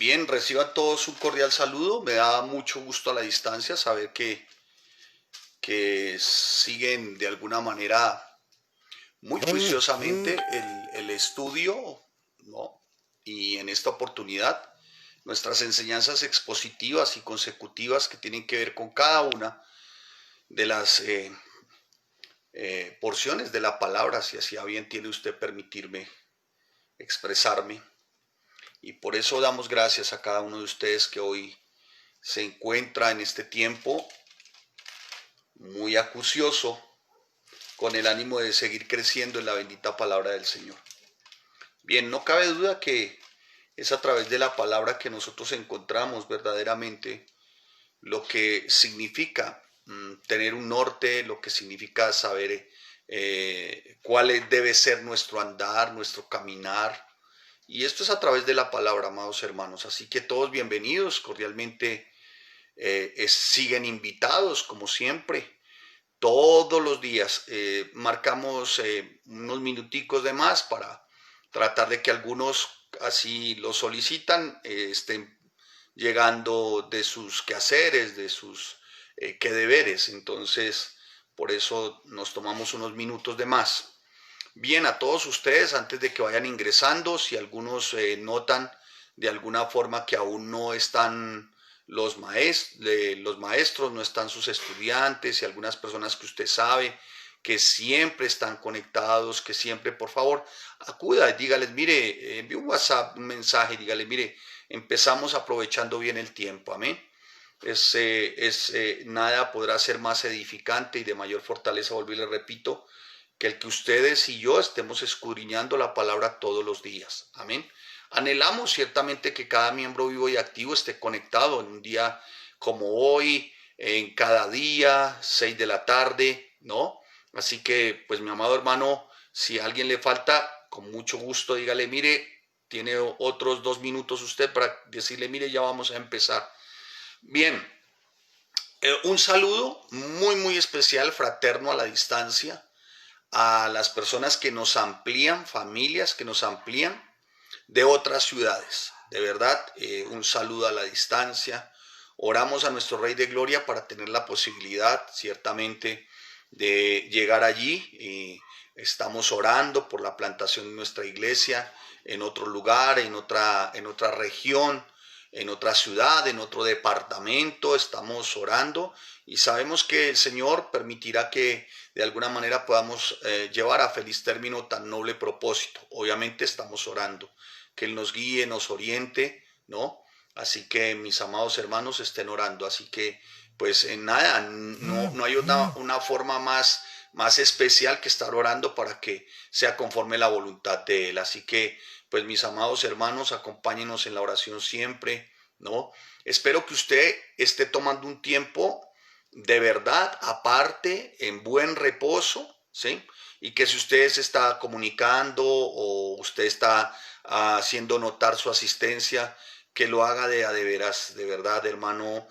Bien, reciban todos un cordial saludo. Me da mucho gusto a la distancia saber que siguen de alguna manera muy juiciosamente el estudio, ¿no? Y en esta oportunidad, nuestras enseñanzas expositivas y consecutivas que tienen que ver con cada una de las porciones de la palabra, si así a bien tiene usted permitirme expresarme. Y por eso damos gracias a cada uno de ustedes que hoy se encuentra en este tiempo muy acucioso con el ánimo de seguir creciendo en la bendita palabra del Señor. Bien, no cabe duda que es a través de la palabra que nosotros encontramos verdaderamente lo que significa tener un norte, lo que significa saber cuál debe ser nuestro andar, nuestro caminar. Y esto es a través de la palabra, amados hermanos. Así que todos bienvenidos, cordialmente siguen invitados, como siempre. Todos los días marcamos unos minuticos de más para tratar de que algunos así lo solicitan, estén llegando de sus quehaceres, de sus quedeveres. Entonces, por eso nos tomamos unos minutos de más. Bien, a todos ustedes, antes de que vayan ingresando, si algunos notan de alguna forma que aún no están los maestros, no están sus estudiantes y algunas personas que usted sabe que siempre están conectados, que siempre, por favor, acuda y dígales, mire, envíe un WhatsApp, un mensaje, dígale, mire, empezamos aprovechando bien el tiempo, amén. Nada podrá ser más edificante y de mayor fortaleza, volví y le repito, que el que ustedes y yo estemos escudriñando la palabra todos los días. Amén. Anhelamos ciertamente que cada miembro vivo y activo esté conectado en un día como hoy, en cada día, 6 de la tarde, ¿no? Así que, pues mi amado hermano, si a alguien le falta, con mucho gusto dígale, mire, tiene otros 2 minutos usted para decirle, mire, ya vamos a empezar. Bien, un saludo muy, muy especial, fraterno a la distancia a las personas que nos amplían, familias que nos amplían de otras ciudades. De verdad, un saludo a la distancia. Oramos a nuestro Rey de Gloria para tener la posibilidad, ciertamente, de llegar allí. Estamos orando por la plantación de nuestra iglesia en otro lugar, en otra región, en otra ciudad, en otro departamento. Estamos orando y sabemos que el Señor permitirá que de alguna manera podamos llevar a feliz término tan noble propósito. Obviamente estamos orando, que Él nos guíe, nos oriente, ¿no? Así que mis amados hermanos estén orando. Así que pues en nada, no hay una forma más especial que estar orando para que sea conforme la voluntad de Él. Así que pues mis amados hermanos, acompáñenos en la oración siempre, ¿no? Espero que usted esté tomando un tiempo de verdad, aparte, en buen reposo, ¿sí? Y que si usted se está comunicando o usted está haciendo notar su asistencia, que lo haga de a de veras, de verdad, hermano,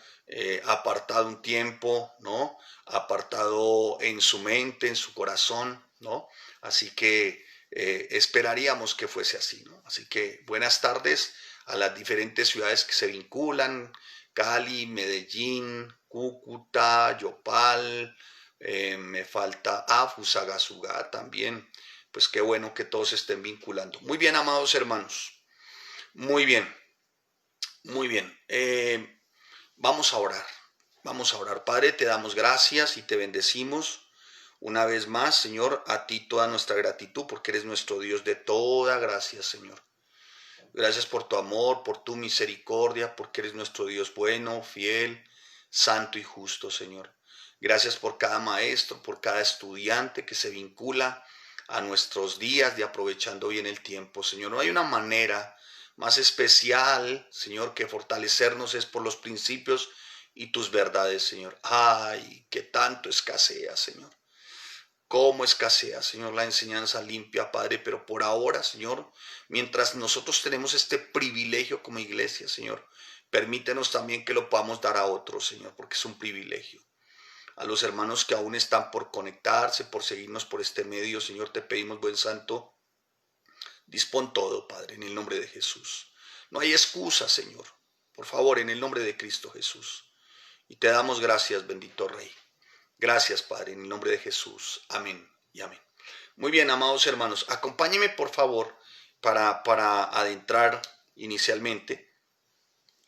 apartado un tiempo, ¿no? Apartado en su mente, en su corazón, ¿no? Así que esperaríamos que fuese así, ¿no? Así que buenas tardes a las diferentes ciudades que se vinculan, Cali, Medellín, Cúcuta, Yopal, me falta Fusagasugá también. Pues qué bueno que todos estén vinculando. Muy bien, amados hermanos. Muy bien, muy bien. Vamos a orar. Vamos a orar. Padre, te damos gracias y te bendecimos. Una vez más, Señor, a ti toda nuestra gratitud porque eres nuestro Dios de toda gracia, Señor. Gracias por tu amor, por tu misericordia, porque eres nuestro Dios bueno, fiel, santo y justo, Señor. Gracias por cada maestro, por cada estudiante que se vincula a nuestros días de aprovechando bien el tiempo, Señor. No hay una manera más especial, Señor, que fortalecernos es por los principios y tus verdades, Señor. Ay, que tanto escasea, Señor. Cómo escasea, Señor, la enseñanza limpia, Padre, pero por ahora, Señor, mientras nosotros tenemos este privilegio como iglesia, Señor, permítenos también que lo podamos dar a otros, Señor, porque es un privilegio. A los hermanos que aún están por conectarse, por seguirnos por este medio, Señor, te pedimos, buen santo, dispón todo, Padre, en el nombre de Jesús. No hay excusa, Señor. Por favor, en el nombre de Cristo Jesús. Y te damos gracias, bendito Rey. Gracias, Padre, en el nombre de Jesús. Amén y amén. Muy bien, amados hermanos, acompáñenme por favor para adentrar inicialmente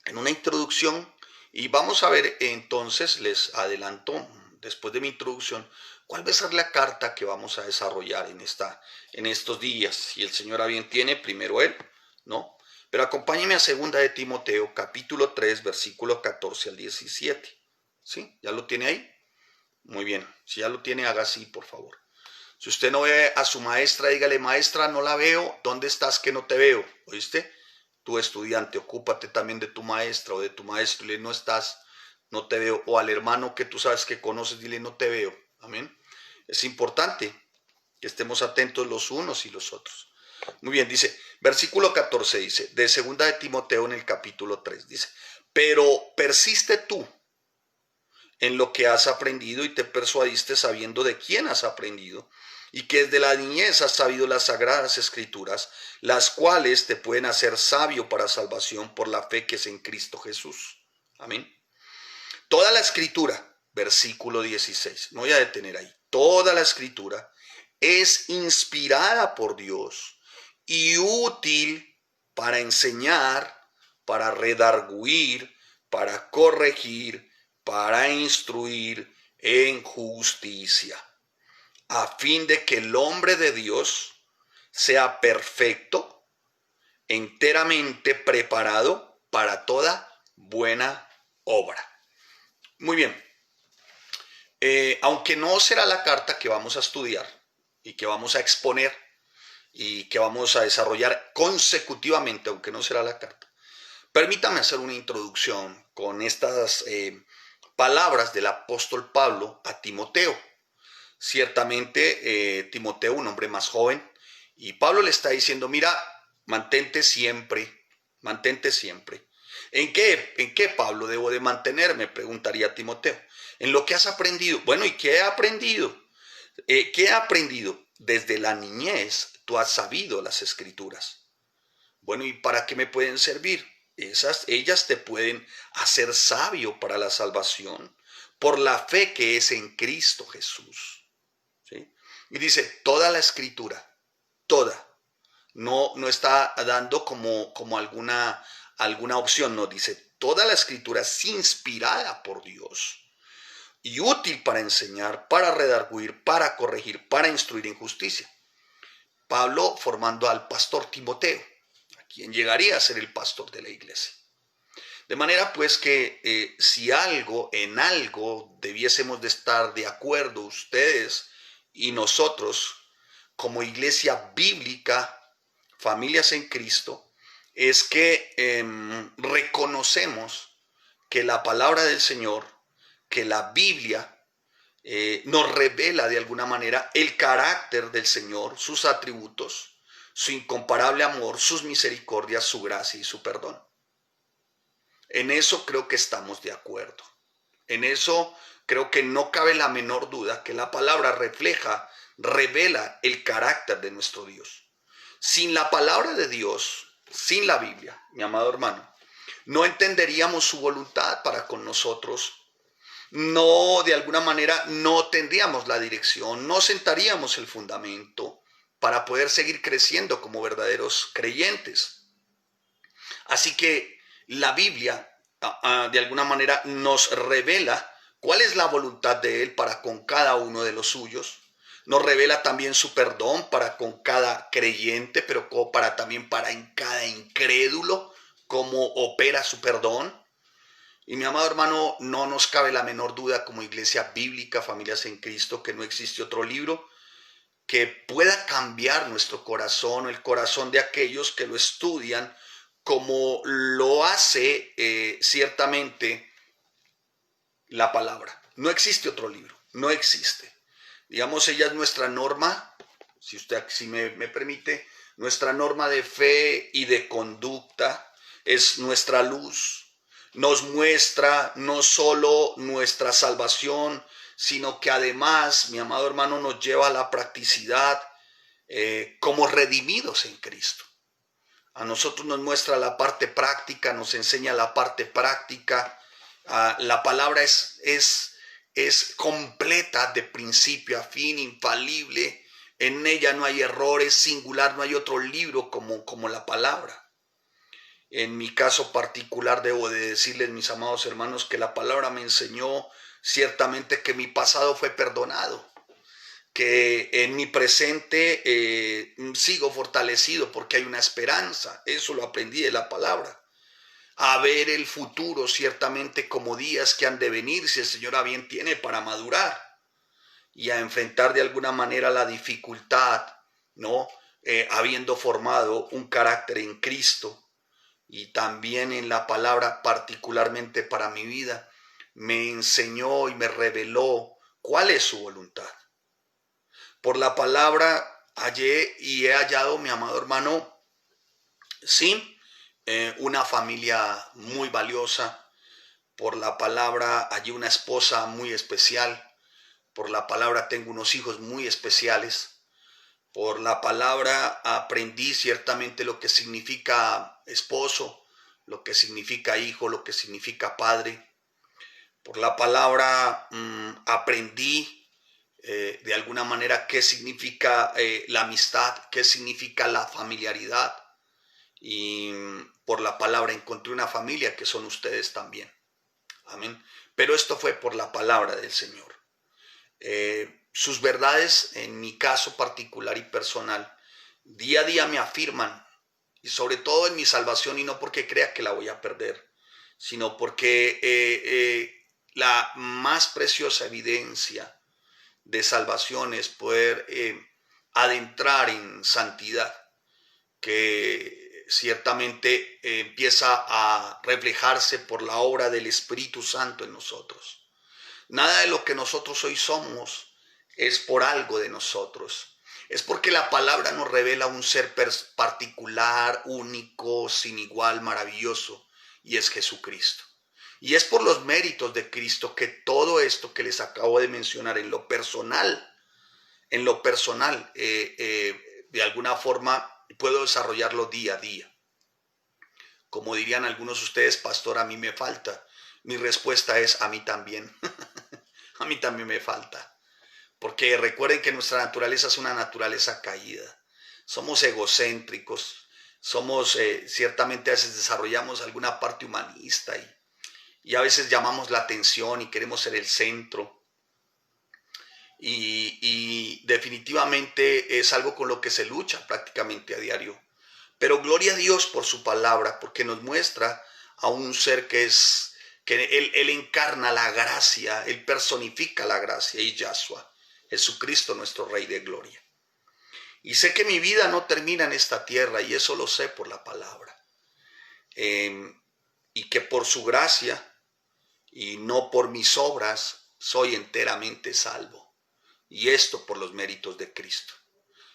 en una introducción y vamos a ver entonces, les adelanto después de mi introducción, cuál va a ser la carta que vamos a desarrollar en estos días. Si el Señor a bien tiene, primero Él, ¿no? Pero acompáñenme a 2 de Timoteo, capítulo 3, versículo 14 al 17. ¿Sí? ¿Ya lo tiene ahí? Muy bien. Si ya lo tiene, haga así, por favor. Si usted no ve a su maestra, dígale, maestra, no la veo. ¿Dónde estás que no te veo? ¿Oíste? Tu estudiante, ocúpate también de tu maestra o de tu maestro. Dile, no estás, no te veo. O al hermano que tú sabes que conoces, dile, no te veo. Amén. Es importante que estemos atentos los unos y los otros. Muy bien, dice, versículo 14 dice, de 2 de Timoteo en el capítulo 3, dice, pero persiste tú en lo que has aprendido y te persuadiste sabiendo de quién has aprendido y que desde la niñez has sabido las sagradas escrituras, las cuales te pueden hacer sabio para salvación por la fe que es en Cristo Jesús. Amén. Toda la escritura, versículo 16, me voy a detener ahí, toda la escritura es inspirada por Dios y útil para enseñar, para redarguir, para corregir, para instruir en justicia, a fin de que el hombre de Dios sea perfecto, enteramente preparado para toda buena obra. Muy bien, aunque no será la carta que vamos a estudiar y que vamos a exponer y que vamos a desarrollar consecutivamente, aunque no será la carta, permítame hacer una introducción con estas palabras del apóstol Pablo a Timoteo. Ciertamente Timoteo, un hombre más joven, y Pablo le está diciendo, mira, mantente siempre. ¿En qué, Pablo, debo de mantenerme? Preguntaría Timoteo. En lo que has aprendido. Bueno, ¿y qué he aprendido? ¿Qué he aprendido? Desde la niñez tú has sabido las escrituras. Bueno, ¿y para qué me pueden servir? Ellas te pueden hacer sabio para la salvación por la fe que es en Cristo Jesús. ¿Sí? Y dice, toda la escritura, toda. No está dando como alguna opción, no, dice, toda la escritura es inspirada por Dios y útil para enseñar, para redarguir, para corregir, para instruir en justicia. Pablo formando al pastor Timoteo, a quien llegaría a ser el pastor de la iglesia. De manera pues que si en algo debiésemos de estar de acuerdo ustedes y nosotros como iglesia bíblica, familias en Cristo, es que reconocemos que la palabra del Señor, que la Biblia nos revela de alguna manera el carácter del Señor, sus atributos, su incomparable amor, sus misericordias, su gracia y su perdón. En eso creo que estamos de acuerdo. En eso creo que no cabe la menor duda que la palabra revela el carácter de nuestro Dios. Sin la palabra de Dios, sin la Biblia, mi amado hermano, no entenderíamos su voluntad para con nosotros. No, de alguna manera, no tendríamos la dirección, no sentaríamos el fundamento para poder seguir creciendo como verdaderos creyentes. Así que la Biblia, de alguna manera, nos revela cuál es la voluntad de Él para con cada uno de los suyos. Nos revela también su perdón para con cada creyente, pero también para cada incrédulo, cómo opera su perdón. Y mi amado hermano, no nos cabe la menor duda como iglesia bíblica, familias en Cristo, que no existe otro libro que pueda cambiar nuestro corazón, el corazón de aquellos que lo estudian, como lo hace ciertamente la palabra. No existe otro libro, no existe. Digamos, ella es nuestra norma, si me permite, nuestra norma de fe y de conducta, es nuestra luz. Nos muestra no solo nuestra salvación, sino que además, mi amado hermano, nos lleva a la practicidad como redimidos en Cristo. A nosotros nos muestra la parte práctica, nos enseña la parte práctica. La palabra es completa de principio a fin, infalible. En ella no hay errores, singular, no hay otro libro como la palabra. En mi caso particular debo de decirles, mis amados hermanos, que la palabra me enseñó ciertamente que mi pasado fue perdonado, que en mi presente sigo fortalecido porque hay una esperanza. Eso lo aprendí de la palabra. A ver el futuro ciertamente como días que han de venir, si el Señor a bien tiene, para madurar y a enfrentar de alguna manera la dificultad, ¿no? Habiendo formado un carácter en Cristo y también en la palabra, particularmente para mi vida, me enseñó y me reveló cuál es su voluntad. Por la palabra hallé y he hallado, mi amado hermano, sí, una familia muy valiosa. Por la palabra hallé una esposa muy especial. Por la palabra tengo unos hijos muy especiales. Por la palabra aprendí ciertamente lo que significa esposo, lo que significa hijo, lo que significa padre. Por la palabra aprendí de alguna manera qué significa la amistad, qué significa la familiaridad. Y por la palabra encontré una familia que son ustedes también. Amén. Pero esto fue por la palabra del Señor. Sus verdades, en mi caso particular y personal, día a día me afirman, y sobre todo en mi salvación, y no porque crea que la voy a perder, sino porque la más preciosa evidencia de salvación es poder adentrar en santidad, que ciertamente empieza a reflejarse por la obra del Espíritu Santo en nosotros. Nada de lo que nosotros hoy somos es por algo de nosotros. Es porque la palabra nos revela un ser particular, único, sin igual, maravilloso, y es Jesucristo. Y es por los méritos de Cristo que todo esto que les acabo de mencionar en lo personal, de alguna forma puedo desarrollarlo día a día. Como dirían algunos de ustedes, pastor, a mí me falta. Mi respuesta es a mí también. A mí también me falta. Porque recuerden que nuestra naturaleza es una naturaleza caída. Somos egocéntricos. Somos, ciertamente a veces desarrollamos alguna parte humanista y a veces llamamos la atención y queremos ser el centro. Y definitivamente es algo con lo que se lucha prácticamente a diario. Pero gloria a Dios por su palabra, porque nos muestra a un ser que él encarna la gracia, él personifica la gracia, y Yahshua, Jesucristo nuestro Rey de Gloria. Y sé que mi vida no termina en esta tierra, y eso lo sé por la palabra. Y que por su gracia y no por mis obras soy enteramente salvo. Y esto por los méritos de Cristo.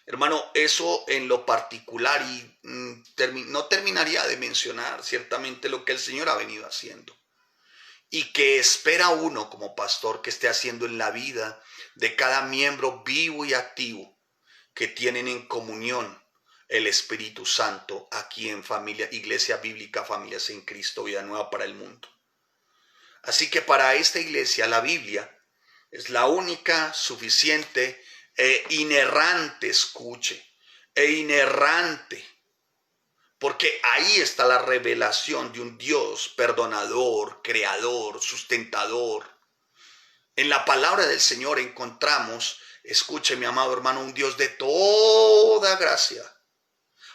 Hermano, eso en lo particular, y no terminaría de mencionar ciertamente lo que el Señor ha venido haciendo. Y que espera uno como pastor que esté haciendo en la vida de cada miembro vivo y activo que tienen en comunión el Espíritu Santo aquí en familia, Iglesia Bíblica, Familias en Cristo, Vida Nueva para el Mundo. Así que para esta iglesia la Biblia es la única, suficiente e inerrante, escuche, inerrante, porque ahí está la revelación de un Dios perdonador, creador, sustentador. En la palabra del Señor encontramos, escuche mi amado hermano, un Dios de toda gracia,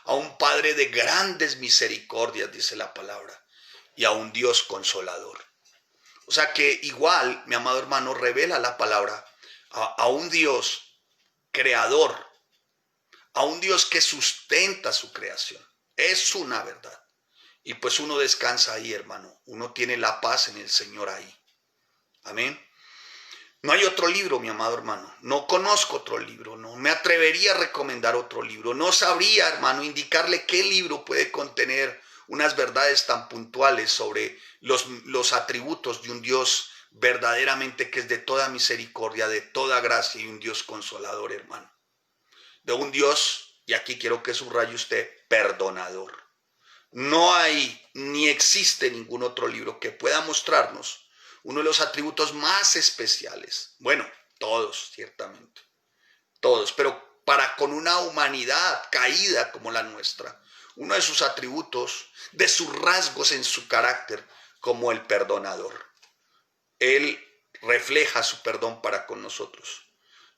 a un Padre de grandes misericordias, dice la palabra, y a un Dios consolador. O sea que igual, mi amado hermano, revela la palabra a un Dios creador, a un Dios que sustenta su creación. Es una verdad. Y pues uno descansa ahí, hermano. Uno tiene la paz en el Señor ahí. Amén. No hay otro libro, mi amado hermano. No conozco otro libro. No me atrevería a recomendar otro libro. No sabría, hermano, indicarle qué libro puede contener unas verdades tan puntuales sobre los atributos de un Dios verdaderamente que es de toda misericordia, de toda gracia, y un Dios consolador, hermano. De un Dios, y aquí quiero que subraye usted, perdonador. No hay ni existe ningún otro libro que pueda mostrarnos uno de los atributos más especiales. Bueno, todos, ciertamente, todos, pero para con una humanidad caída como la nuestra, uno de sus atributos, de sus rasgos en su carácter, como el perdonador. Él refleja su perdón para con nosotros.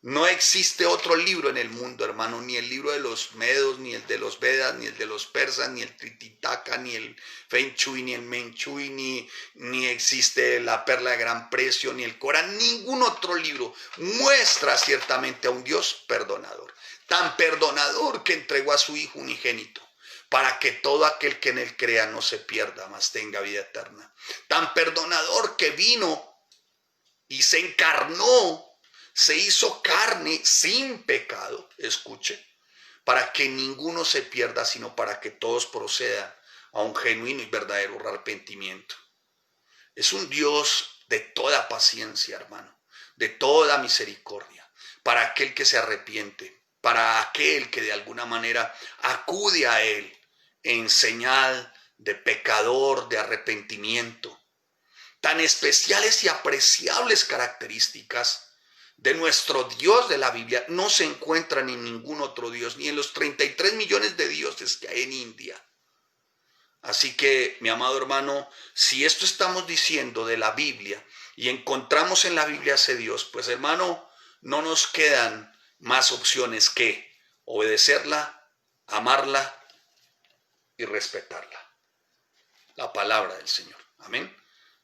No existe otro libro en el mundo, hermano, ni el libro de los Medos, ni el de los Vedas, ni el de los persas, ni el Trititaka, ni el Feng Shui, ni el Men Shui, ni existe la Perla de Gran Precio, ni el Corán. Ningún otro libro muestra ciertamente a un Dios perdonador. Tan perdonador que entregó a su Hijo unigénito, para que todo aquel que en él crea no se pierda, mas tenga vida eterna. Tan perdonador que vino y se encarnó, se hizo carne sin pecado, escuche, para que ninguno se pierda, sino para que todos procedan a un genuino y verdadero arrepentimiento. Es un Dios de toda paciencia, hermano, de toda misericordia, para aquel que se arrepiente, para aquel que de alguna manera acude a Él en señal de pecador, de arrepentimiento. Tan especiales y apreciables características de nuestro Dios de la Biblia no se encuentran en ningún otro Dios, ni en los 33 millones de dioses que hay en India. Así que, mi amado hermano, si esto estamos diciendo de la Biblia y encontramos en la Biblia a ese Dios, pues hermano, no nos quedan más opciones que obedecerla, amarla y respetarla. La palabra del Señor. Amén.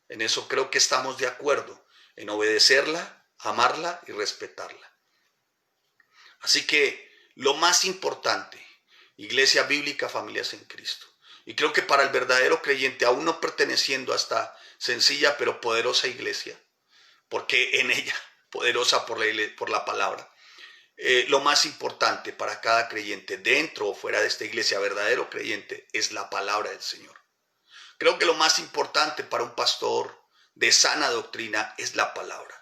En eso creo que estamos de acuerdo, en obedecerla, amarla y respetarla. Así que lo más importante, Iglesia Bíblica, familias en Cristo. Y creo que para el verdadero creyente, aún no perteneciendo a esta sencilla pero poderosa iglesia, porque en ella, poderosa por la palabra, lo más importante para cada creyente, dentro o fuera de esta iglesia, verdadero creyente, es la palabra del Señor. Creo que lo más importante para un pastor de sana doctrina es la palabra.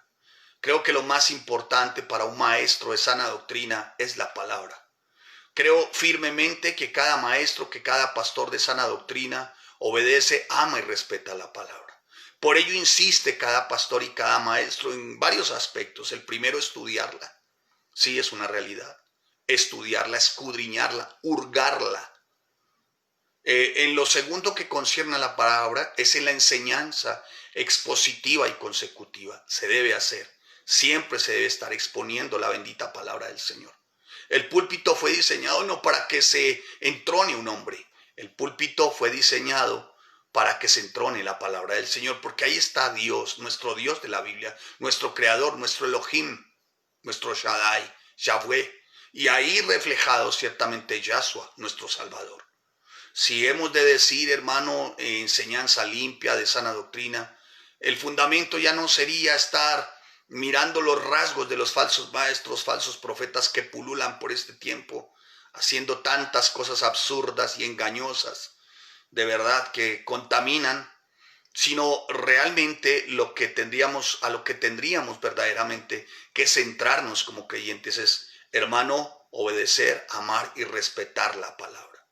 Creo que lo más importante para un maestro de sana doctrina es la palabra. Creo firmemente que cada maestro, que cada pastor de sana doctrina obedece, ama y respeta la palabra. Por ello insiste cada pastor y cada maestro en varios aspectos. El primero, estudiarla. Sí, es una realidad. Estudiarla, escudriñarla, hurgarla. En lo segundo que concierne a la palabra es en la enseñanza expositiva y consecutiva. Se debe hacer. Siempre se debe estar exponiendo la bendita palabra del Señor. El púlpito fue diseñado no para que se entrone un hombre. El púlpito fue diseñado para que se entrone la palabra del Señor, porque ahí está Dios, nuestro Dios de la Biblia, nuestro Creador, nuestro Elohim, nuestro Shaddai, Yahweh, y ahí reflejado ciertamente Yahshua, nuestro Salvador. Si hemos de decir, hermano, enseñanza limpia de sana doctrina, el fundamento ya no sería estar mirando los rasgos de los falsos maestros, falsos profetas que pululan por este tiempo, haciendo tantas cosas absurdas y engañosas, de verdad que contaminan, sino realmente a lo que tendríamos verdaderamente que centrarnos como creyentes es, hermano, obedecer, amar y respetar la palabra.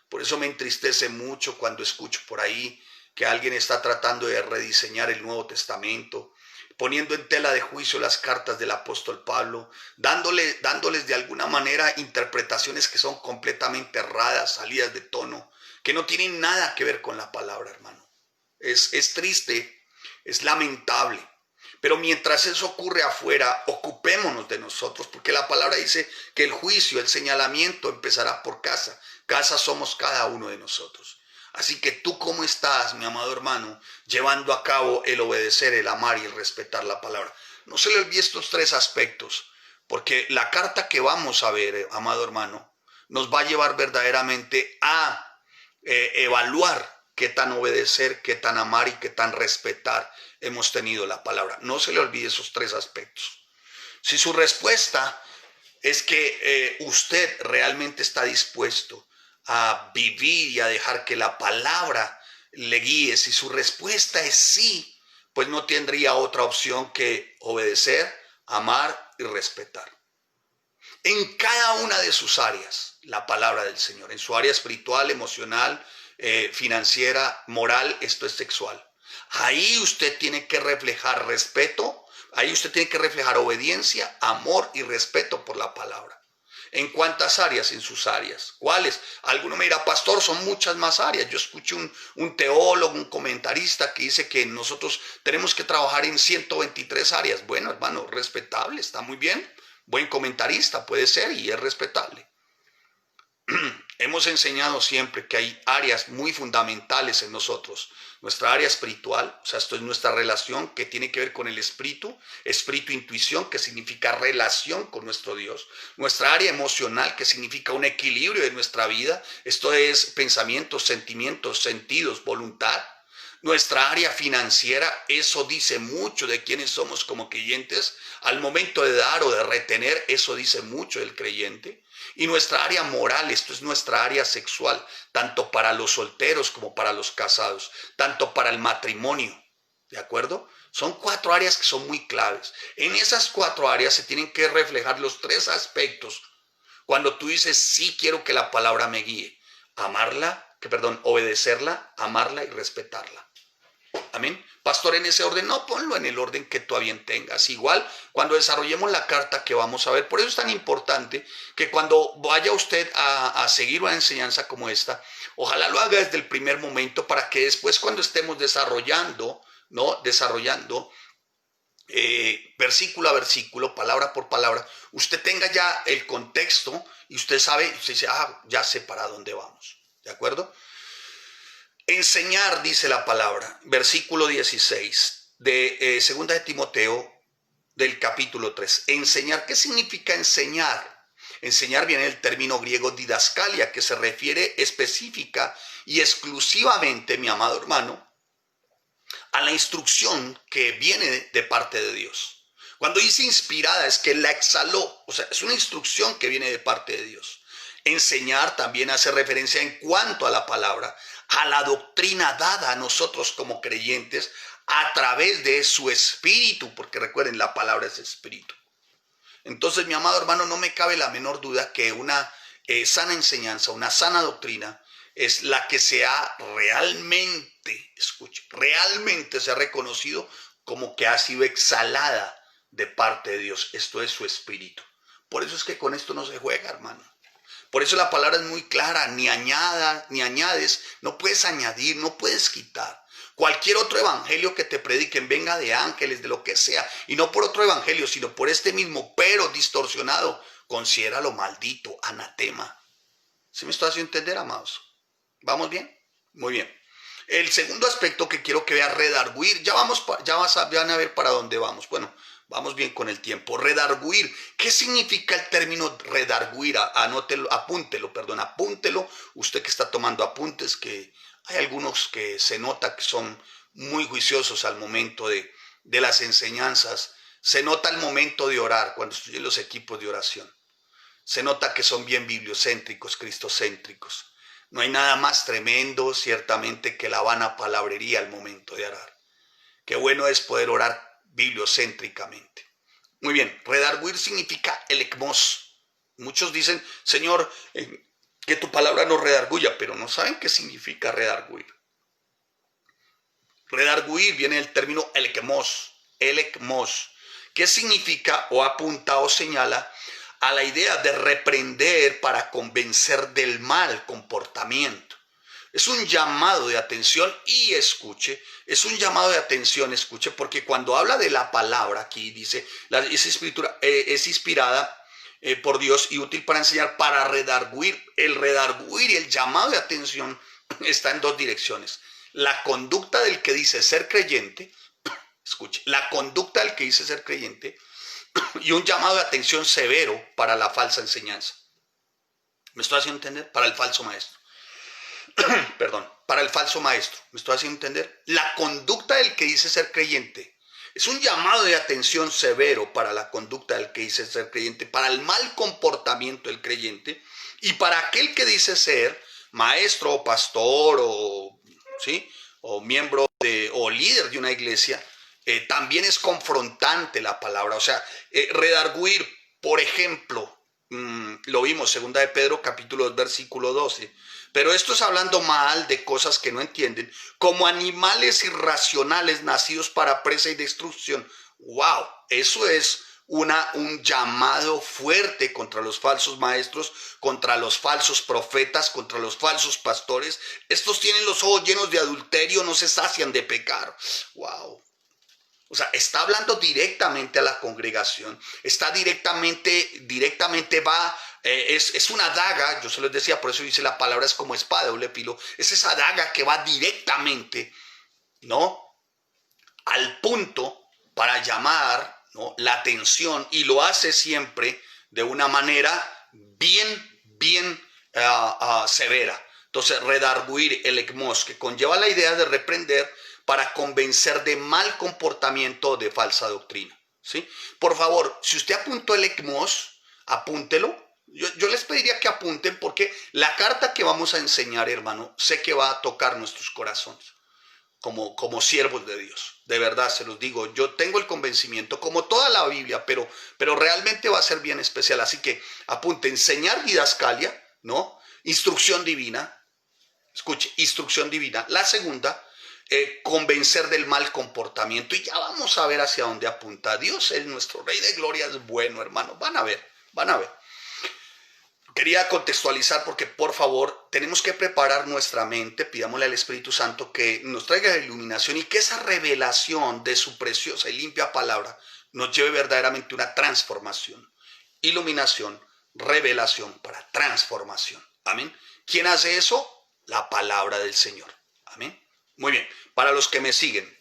Por eso me entristece mucho cuando escucho por ahí que alguien está tratando de rediseñar el Nuevo Testamento, poniendo en tela de juicio las cartas del apóstol Pablo, dándoles de alguna manera interpretaciones que son completamente erradas, salidas de tono, que no tienen nada que ver con la palabra, hermano. Es triste, es lamentable. Pero mientras eso ocurre afuera, ocupémonos de nosotros, porque la palabra dice que el juicio, el señalamiento empezará por casa. Casa somos cada uno de nosotros. Así que tú, ¿cómo estás, mi amado hermano, llevando a cabo el obedecer, el amar y el respetar la palabra? No se le olvide estos tres aspectos, porque la carta que vamos a ver, amado hermano, nos va a llevar verdaderamente a evaluar qué tan obedecer, qué tan amar y qué tan respetar hemos tenido la palabra. No se le olvide esos tres aspectos. Si su respuesta es que usted realmente está dispuesto a vivir y a dejar que la palabra le guíe, si su respuesta es sí, pues no tendría otra opción que obedecer, amar y respetar. En cada una de sus áreas, la palabra del Señor, en su área espiritual, emocional, financiera, moral, esto es sexual. Ahí usted tiene que reflejar respeto, ahí usted tiene que reflejar obediencia, amor y respeto por la palabra. ¿En cuántas áreas? En sus áreas. ¿Cuáles? Alguno me dirá, pastor, son muchas más áreas. Yo escuché un teólogo, un comentarista que dice que nosotros tenemos que trabajar en 123 áreas. Bueno, hermano, respetable, está muy bien. Buen comentarista puede ser y es respetable. Hemos enseñado siempre que hay áreas muy fundamentales en nosotros. Nuestra área espiritual, o sea, esto es nuestra relación que tiene que ver con el espíritu, intuición, que significa relación con nuestro Dios. Nuestra área emocional, que significa un equilibrio de nuestra vida, esto es pensamientos, sentimientos, sentidos, voluntad. Nuestra área financiera, eso dice mucho de quiénes somos como creyentes. Al momento de dar o de retener, eso dice mucho del creyente. Y nuestra área moral, esto es nuestra área sexual, tanto para los solteros como para los casados, tanto para el matrimonio, ¿de acuerdo? Son 4 áreas que son muy claves. En esas 4 áreas se tienen que reflejar los 3 aspectos. Cuando tú dices, sí quiero que la palabra me guíe, obedecerla, amarla y respetarla. Amén. Pastor, en ese orden, no, ponlo en el orden que tú a bien tengas. Igual, cuando desarrollemos la carta que vamos a ver, por eso es tan importante que cuando vaya usted a seguir una enseñanza como esta, ojalá lo haga desde el primer momento para que después cuando estemos desarrollando, versículo a versículo, palabra por palabra, usted tenga ya el contexto y usted sabe, usted dice, ya sé para dónde vamos. ¿De acuerdo? Enseñar, dice la palabra, versículo 16 de 2 de Timoteo del capítulo 3. Enseñar, ¿qué significa enseñar? Enseñar viene del término griego didascalia, que se refiere específica y exclusivamente, mi amado hermano, a la instrucción que viene de parte de Dios. Cuando dice inspirada es que la exhaló, o sea, es una instrucción que viene de parte de Dios. Enseñar también hace referencia en cuanto a la palabra, a la doctrina dada a nosotros como creyentes a través de su espíritu, porque recuerden, la palabra es espíritu. Entonces, mi amado hermano, no me cabe la menor duda que una sana enseñanza, una sana doctrina, es la que se ha realmente, escuche, realmente se ha reconocido como que ha sido exhalada de parte de Dios. Esto es su espíritu. Por eso es que con esto no se juega, hermano. Por eso la palabra es muy clara, ni añades, no puedes añadir, no puedes quitar. Cualquier otro evangelio que te prediquen, venga de ángeles, de lo que sea, y no por otro evangelio, sino por este mismo, pero distorsionado, considéralo maldito, anatema. ¿Sí me estoy haciendo entender, amados? ¿Vamos bien? Muy bien. El segundo aspecto que quiero que veas, redarguir, van a ver para dónde vamos. Bueno, vamos bien con el tiempo. Redarguir. ¿Qué significa el término redarguir? Apúntelo. Usted que está tomando apuntes, que hay algunos que se nota que son muy juiciosos al momento de las enseñanzas. Se nota el momento de orar, cuando estudian los equipos de oración. Se nota que son bien bibliocéntricos, cristocéntricos. No hay nada más tremendo, ciertamente, que la vana palabrería al momento de orar. Qué bueno es poder orar bibliocéntricamente. Muy bien, redarguir significa elecmos. Muchos dicen, Señor, que tu palabra nos redarguya, pero no saben qué significa redarguir. Redarguir viene del término elecmos. ¿Qué significa o apunta o señala a la idea de reprender para convencer del mal comportamiento? Es un llamado de atención y escuche, escuche, porque cuando habla de la palabra, aquí dice, esa escritura es inspirada por Dios y útil para enseñar, para redarguir. El redarguir y el llamado de atención está en 2 direcciones. La conducta del que dice ser creyente, escuche, la conducta del que dice ser creyente, y un llamado de atención severo para la falsa enseñanza. ¿Me estoy haciendo entender? Para el falso maestro. Para el falso maestro. ¿Me estoy haciendo entender? La conducta del que dice ser creyente es un llamado de atención severo para la conducta del que dice ser creyente, para el mal comportamiento del creyente y para aquel que dice ser maestro o pastor o miembro o líder de una iglesia. También es confrontante la palabra. O sea, redarguir, por ejemplo, lo vimos, 2 de Pedro, capítulo 2, versículo 12. Pero esto es hablando mal de cosas que no entienden, como animales irracionales nacidos para presa y destrucción. ¡Wow! Eso es un llamado fuerte contra los falsos maestros, contra los falsos profetas, contra los falsos pastores. Estos tienen los ojos llenos de adulterio, no se sacian de pecar. ¡Wow! O sea, está hablando directamente a la congregación, está directamente va, es una daga, yo se los decía, por eso dice la palabra es como espada de doble filo, es esa daga que va directamente, ¿no?, al punto para llamar, ¿no?, la atención, y lo hace siempre de una manera bien severa. Entonces, redarguir, el ekmos, que conlleva la idea de reprender para convencer de mal comportamiento o de falsa doctrina, ¿sí? Por favor, si usted apuntó el ekmos, apúntelo. Yo les pediría que apunten, porque la carta que vamos a enseñar, hermano, sé que va a tocar nuestros corazones como siervos de Dios. De verdad, se los digo, yo tengo el convencimiento, como toda la Biblia, pero realmente va a ser bien especial. Así que apunte: enseñar didascalia, ¿no? Instrucción divina. Escuche, instrucción divina. La segunda, convencer del mal comportamiento. Y ya vamos a ver hacia dónde apunta. Dios es nuestro Rey de Gloria, es bueno, hermano. Van a ver. Quería contextualizar porque, por favor, tenemos que preparar nuestra mente. Pidámosle al Espíritu Santo que nos traiga la iluminación y que esa revelación de su preciosa y limpia palabra nos lleve verdaderamente una transformación. Iluminación, revelación para transformación. Amén. ¿Quién hace eso? La palabra del Señor. Amén. Muy bien. Para los que me siguen,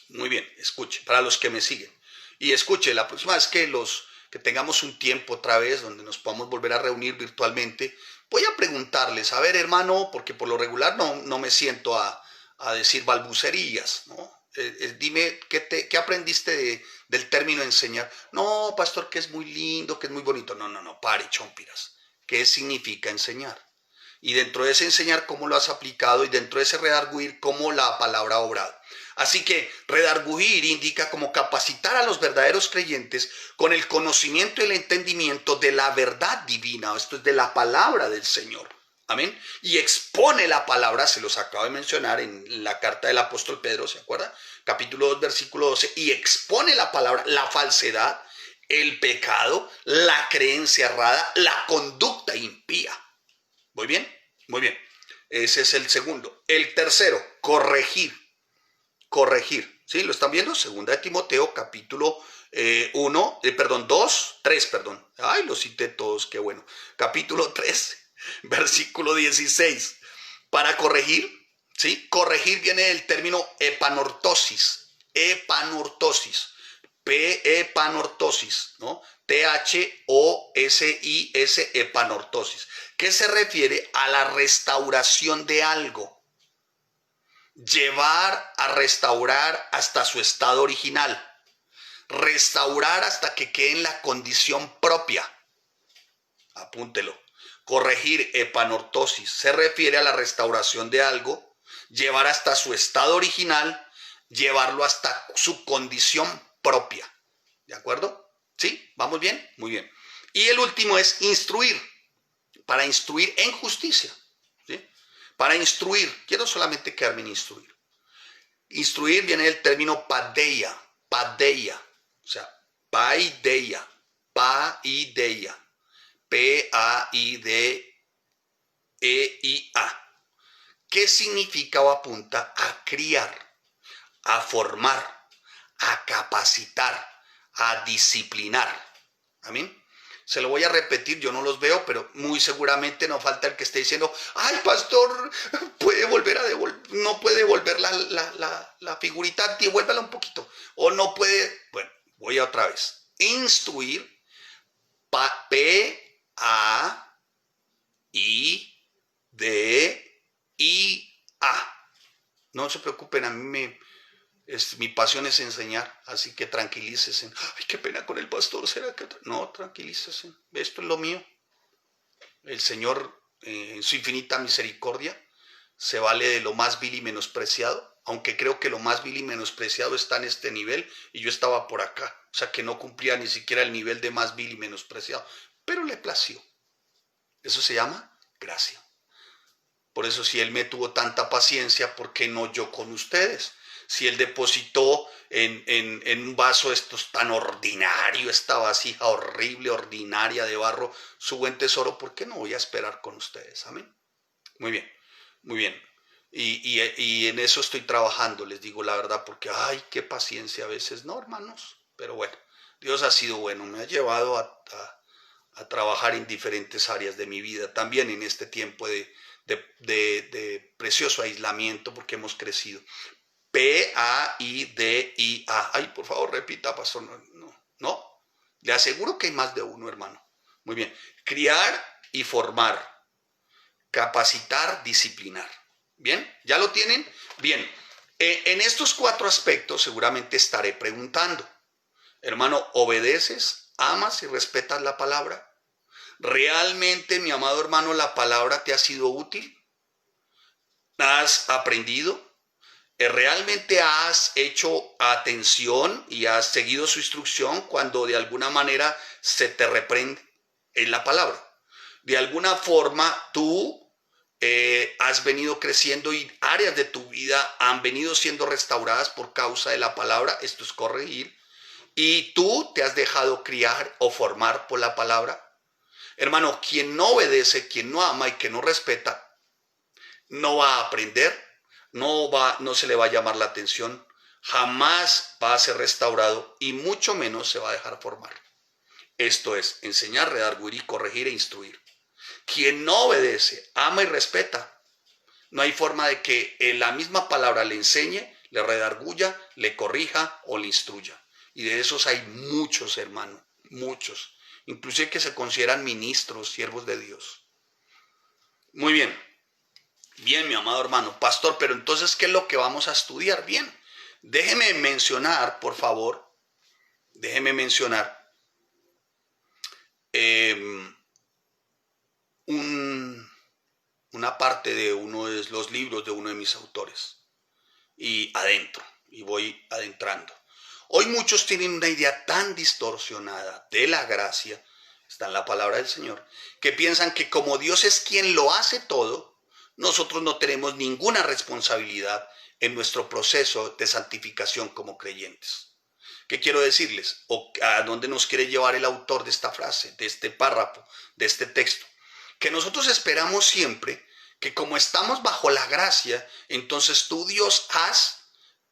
muy bien, escuche, para los que me siguen. Y escuche, la próxima vez que tengamos un tiempo otra vez donde nos podamos volver a reunir virtualmente, voy a preguntarles, a ver, hermano, porque por lo regular no me siento a decir balbucerías, ¿no? Dime, ¿qué aprendiste del término enseñar? No, pastor, que es muy lindo, que es muy bonito. No, pare, chompiras. ¿Qué significa enseñar? Y dentro de ese enseñar, ¿cómo lo has aplicado? Y dentro de ese redarguir, ¿cómo la palabra ha obrado? Así que redarguir indica como capacitar a los verdaderos creyentes con el conocimiento y el entendimiento de la verdad divina. Esto es de la palabra del Señor. Amén. Y expone la palabra, se los acabo de mencionar en la carta del apóstol Pedro, ¿se acuerda? Capítulo 2, versículo 12. Y expone la palabra, la falsedad, el pecado, la creencia errada, la conducta impía. ¿Muy bien? Muy bien. Ese es el segundo. El tercero, corregir. ¿Sí? ¿Lo están viendo? Segunda de Timoteo, capítulo 3. Ay, los cité todos, qué bueno. Capítulo 3, versículo 16. Para corregir, ¿sí? Corregir viene del término epanortosis. Epanortosis. Epanortosis, ¿no? T-H-O-S-I-S, epanortosis. ¿Qué se refiere? A la restauración de algo. Llevar a restaurar hasta su estado original. Restaurar hasta que quede en la condición propia. Apúntelo. Corregir, epanortosis, se refiere a la restauración de algo, llevar hasta su estado original, llevarlo hasta su condición propia. ¿De acuerdo? ¿Sí? ¿Vamos bien? Muy bien. Y el último es instruir, para instruir en justicia. ¿Sí? Para instruir, quiero solamente quedarme en instruir. Instruir viene del término paideia, o sea, paideia, P-A-I-D-E-I-A. ¿Qué significa o apunta? A criar, a formar, a capacitar, a disciplinar. Amén. Se lo voy a repetir, yo no los veo, pero muy seguramente no falta el que esté diciendo: ay, pastor, puede volver a no puede devolver la figurita, devuélvala un poquito. O no puede, bueno, voy a otra vez. Instruir, P-A-I-D-I-A. No se preocupen, a mí mi pasión es enseñar, así que tranquilícese. Ay, qué pena con el pastor, ¿será que...? No, tranquilícese, esto es lo mío. El Señor, en su infinita misericordia, se vale de lo más vil y menospreciado, aunque creo que lo más vil y menospreciado está en este nivel y yo estaba por acá, o sea que no cumplía ni siquiera el nivel de más vil y menospreciado, pero le plació. Eso se llama gracia. Por eso si Él me tuvo tanta paciencia, ¿por qué no yo con ustedes? Si Él depositó en un vaso estos tan ordinario, esta vasija horrible, ordinaria de barro, su buen tesoro, ¿por qué no voy a esperar con ustedes? Amén. Muy bien, muy bien. Y en eso estoy trabajando, les digo la verdad, porque ay, qué paciencia a veces, no, hermanos. Pero bueno, Dios ha sido bueno, me ha llevado a trabajar en diferentes áreas de mi vida, también en este tiempo de precioso aislamiento, porque hemos crecido. P-A-I-D-I-A. Ay, por favor, repita, pastor. No. Le aseguro que hay más de uno, hermano. Muy bien. Criar y formar. Capacitar, disciplinar. ¿Bien? ¿Ya lo tienen? Bien. En estos 4 aspectos seguramente estaré preguntando. Hermano, ¿obedeces, amas y respetas la palabra? ¿Realmente, mi amado hermano, la palabra te ha sido útil? ¿Has aprendido? ¿Realmente has hecho atención y has seguido su instrucción cuando de alguna manera se te reprende en la palabra? De alguna forma tú has venido creciendo y áreas de tu vida han venido siendo restauradas por causa de la palabra. Esto es corregir. ¿Y tú te has dejado criar o formar por la palabra? Hermano, quien no obedece, quien no ama y que no respeta, no va a aprender, no se le va a llamar la atención, jamás va a ser restaurado y mucho menos se va a dejar formar. Esto es, enseñar, redarguir, corregir e instruir. Quien no obedece, ama y respeta, no hay forma de que la misma palabra le enseñe, le redarguya, le corrija o le instruya. Y de esos hay muchos, hermano, muchos. Inclusive que se consideran ministros, siervos de Dios. Muy bien. Bien, mi amado hermano, pastor, pero entonces, ¿qué es lo que vamos a estudiar? Bien, déjeme mencionar, por favor, déjeme mencionar una parte de uno de los libros de uno de mis autores. Y voy adentrando. Hoy muchos tienen una idea tan distorsionada de la gracia, está en la palabra del Señor, que piensan que como Dios es quien lo hace todo, nosotros no tenemos ninguna responsabilidad en nuestro proceso de santificación como creyentes. ¿Qué quiero decirles? ¿O a dónde nos quiere llevar el autor de esta frase, de este párrafo, de este texto? Que nosotros esperamos siempre que como estamos bajo la gracia, entonces tú, Dios, haz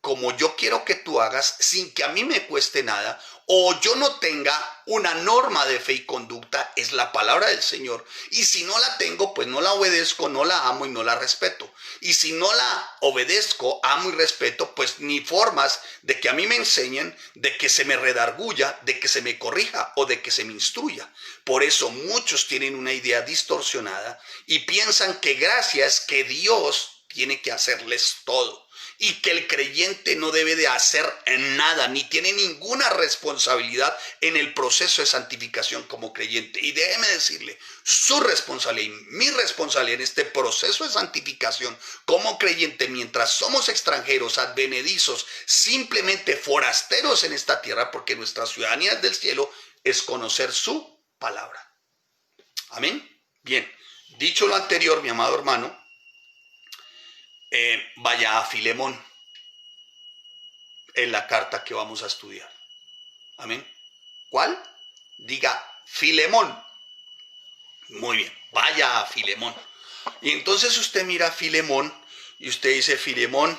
como yo quiero que tú hagas sin que a mí me cueste nada, o yo no tenga una norma de fe y conducta, es la palabra del Señor, y si no la tengo, pues no la obedezco, no la amo y no la respeto, y si no la obedezco, amo y respeto, pues ni formas de que a mí me enseñen, de que se me redarguya, de que se me corrija o de que se me instruya. Por eso muchos tienen una idea distorsionada y piensan que gracia es que Dios tiene que hacerles todo y que el creyente no debe de hacer nada, ni tiene ninguna responsabilidad en el proceso de santificación como creyente. Y déjeme decirle, su responsabilidad y mi responsabilidad en este proceso de santificación como creyente, mientras somos extranjeros, advenedizos, simplemente forasteros en esta tierra, porque nuestra ciudadanía es del cielo, es conocer su palabra. Amén. Bien, dicho lo anterior, mi amado hermano, vaya a Filemón en la carta que vamos a estudiar. Amén. ¿Cuál? Diga Filemón. Muy bien, vaya a Filemón. Y entonces usted mira a Filemón y usted dice, Filemón,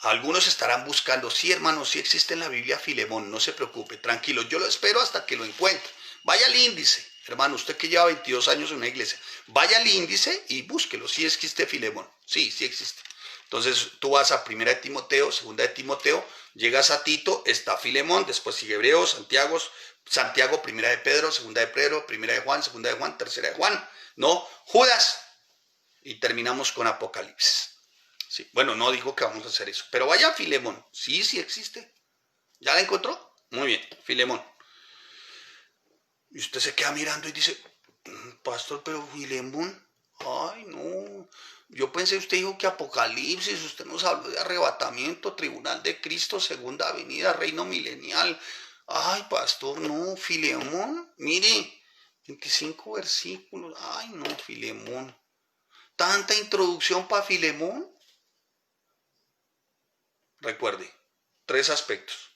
algunos estarán buscando, sí hermano, sí existe en la Biblia Filemón, no se preocupe, tranquilo, yo lo espero hasta que lo encuentre. Vaya al índice, hermano, usted que lleva 22 años en una iglesia, vaya al índice y búsquelo, sí existe Filemón, sí existe. Entonces tú vas a 1 de Timoteo, 2 de Timoteo, llegas a Tito, está Filemón, después sigue Hebreo, Santiago, 1 de Pedro, 2 de Pedro, 1 de Juan, 2 de Juan, 3 de Juan, no, Judas, y terminamos con Apocalipsis. Sí, bueno, no digo que vamos a hacer eso, pero vaya a Filemón, sí existe. ¿Ya la encontró? Muy bien, Filemón. Y usted se queda mirando y dice, pastor, pero Filemón, ay no, yo pensé, usted dijo que Apocalipsis, usted nos habló de arrebatamiento, tribunal de Cristo, segunda venida, reino milenial. Ay, pastor, no, Filemón, mire, 25 versículos, ay no, Filemón. ¿Tanta introducción para Filemón? Recuerde, 3 aspectos: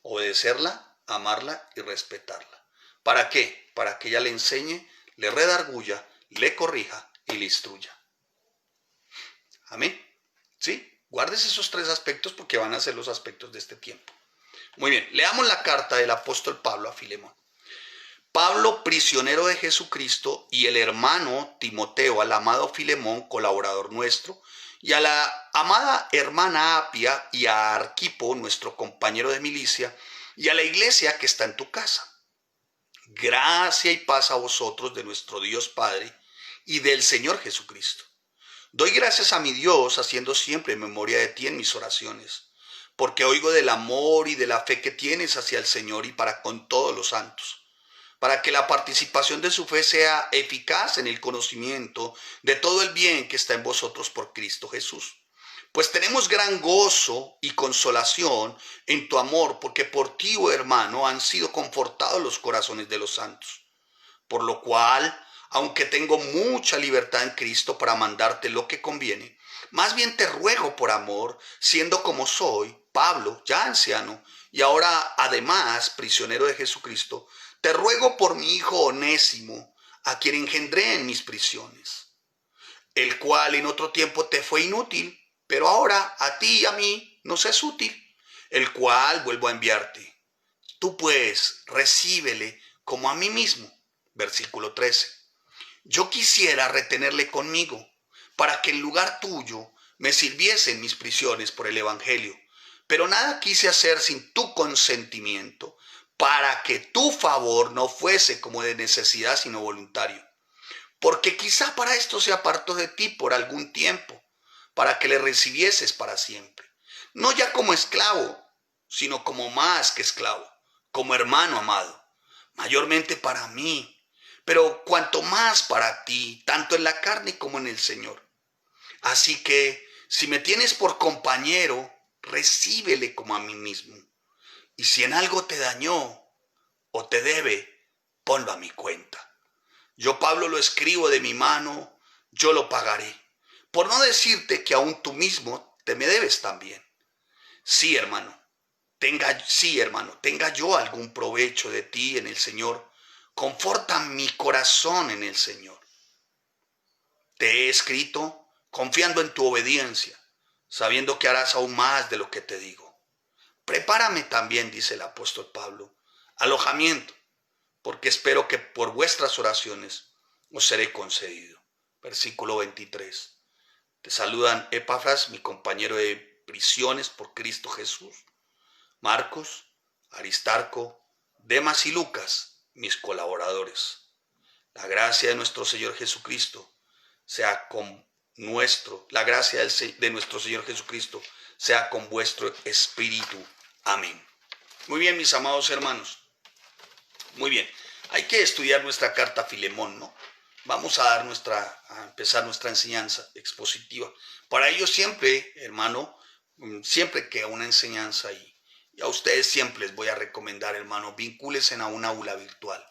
obedecerla, amarla y respetarla. ¿Para qué? Para que ella le enseñe, le redarguya, le corrija y le instruya. Amén. ¿Sí? Guardes esos 3 aspectos porque van a ser los aspectos de este tiempo. Muy bien, leamos la carta del apóstol Pablo a Filemón. Pablo, prisionero de Jesucristo, y el hermano Timoteo, al amado Filemón, colaborador nuestro, y a la amada hermana Apia y a Arquipo, nuestro compañero de milicia, y a la iglesia que está en tu casa. Gracia y paz a vosotros de nuestro Dios Padre y del Señor Jesucristo. Doy gracias a mi Dios, haciendo siempre memoria de ti en mis oraciones, porque oigo del amor y de la fe que tienes hacia el Señor y para con todos los santos, para que la participación de su fe sea eficaz en el conocimiento de todo el bien que está en vosotros por Cristo Jesús. Pues tenemos gran gozo y consolación en tu amor, porque por ti, oh hermano, han sido confortados los corazones de los santos. Por lo cual, aunque tengo mucha libertad en Cristo para mandarte lo que conviene, más bien te ruego por amor, siendo como soy, Pablo, ya anciano, y ahora además prisionero de Jesucristo, te ruego por mi hijo Onésimo, a quien engendré en mis prisiones, el cual en otro tiempo te fue inútil, pero ahora a ti y a mí nos es útil, el cual vuelvo a enviarte. Tú pues recíbele como a mí mismo. Versículo 13. Yo quisiera retenerle conmigo, para que en lugar tuyo me sirviese en mis prisiones por el evangelio, pero nada quise hacer sin tu consentimiento, para que tu favor no fuese como de necesidad, sino voluntario. Porque quizá para esto se apartó de ti por algún tiempo, para que le recibieses para siempre. No ya como esclavo, sino como más que esclavo, como hermano amado, mayormente para mí, pero cuanto más para ti, tanto en la carne como en el Señor. Así que, si me tienes por compañero, recíbele como a mí mismo. Y si en algo te dañó o te debe, ponlo a mi cuenta. Yo, Pablo, lo escribo de mi mano, yo lo pagaré. Por no decirte que aún tú mismo te me debes también. Sí, hermano, tenga yo algún provecho de ti en el Señor. Conforta mi corazón en el Señor. Te he escrito confiando en tu obediencia, sabiendo que harás aún más de lo que te digo. Prepárame también, dice el apóstol Pablo, alojamiento, porque espero que por vuestras oraciones os seré concedido. Versículo 23. Te saludan Epafras, mi compañero de prisiones por Cristo Jesús, Marcos, Aristarco, Demas y Lucas, mis colaboradores. La gracia de nuestro Señor Jesucristo sea con la gracia de nuestro Señor Jesucristo sea con vuestro espíritu. Amén. Muy bien, mis amados hermanos. Muy bien. Hay que estudiar nuestra carta a Filemón, ¿no? Vamos a empezar nuestra enseñanza expositiva. Para ello siempre, hermano, siempre que una enseñanza y a ustedes siempre les voy a recomendar, hermano, vincúlense a un aula virtual.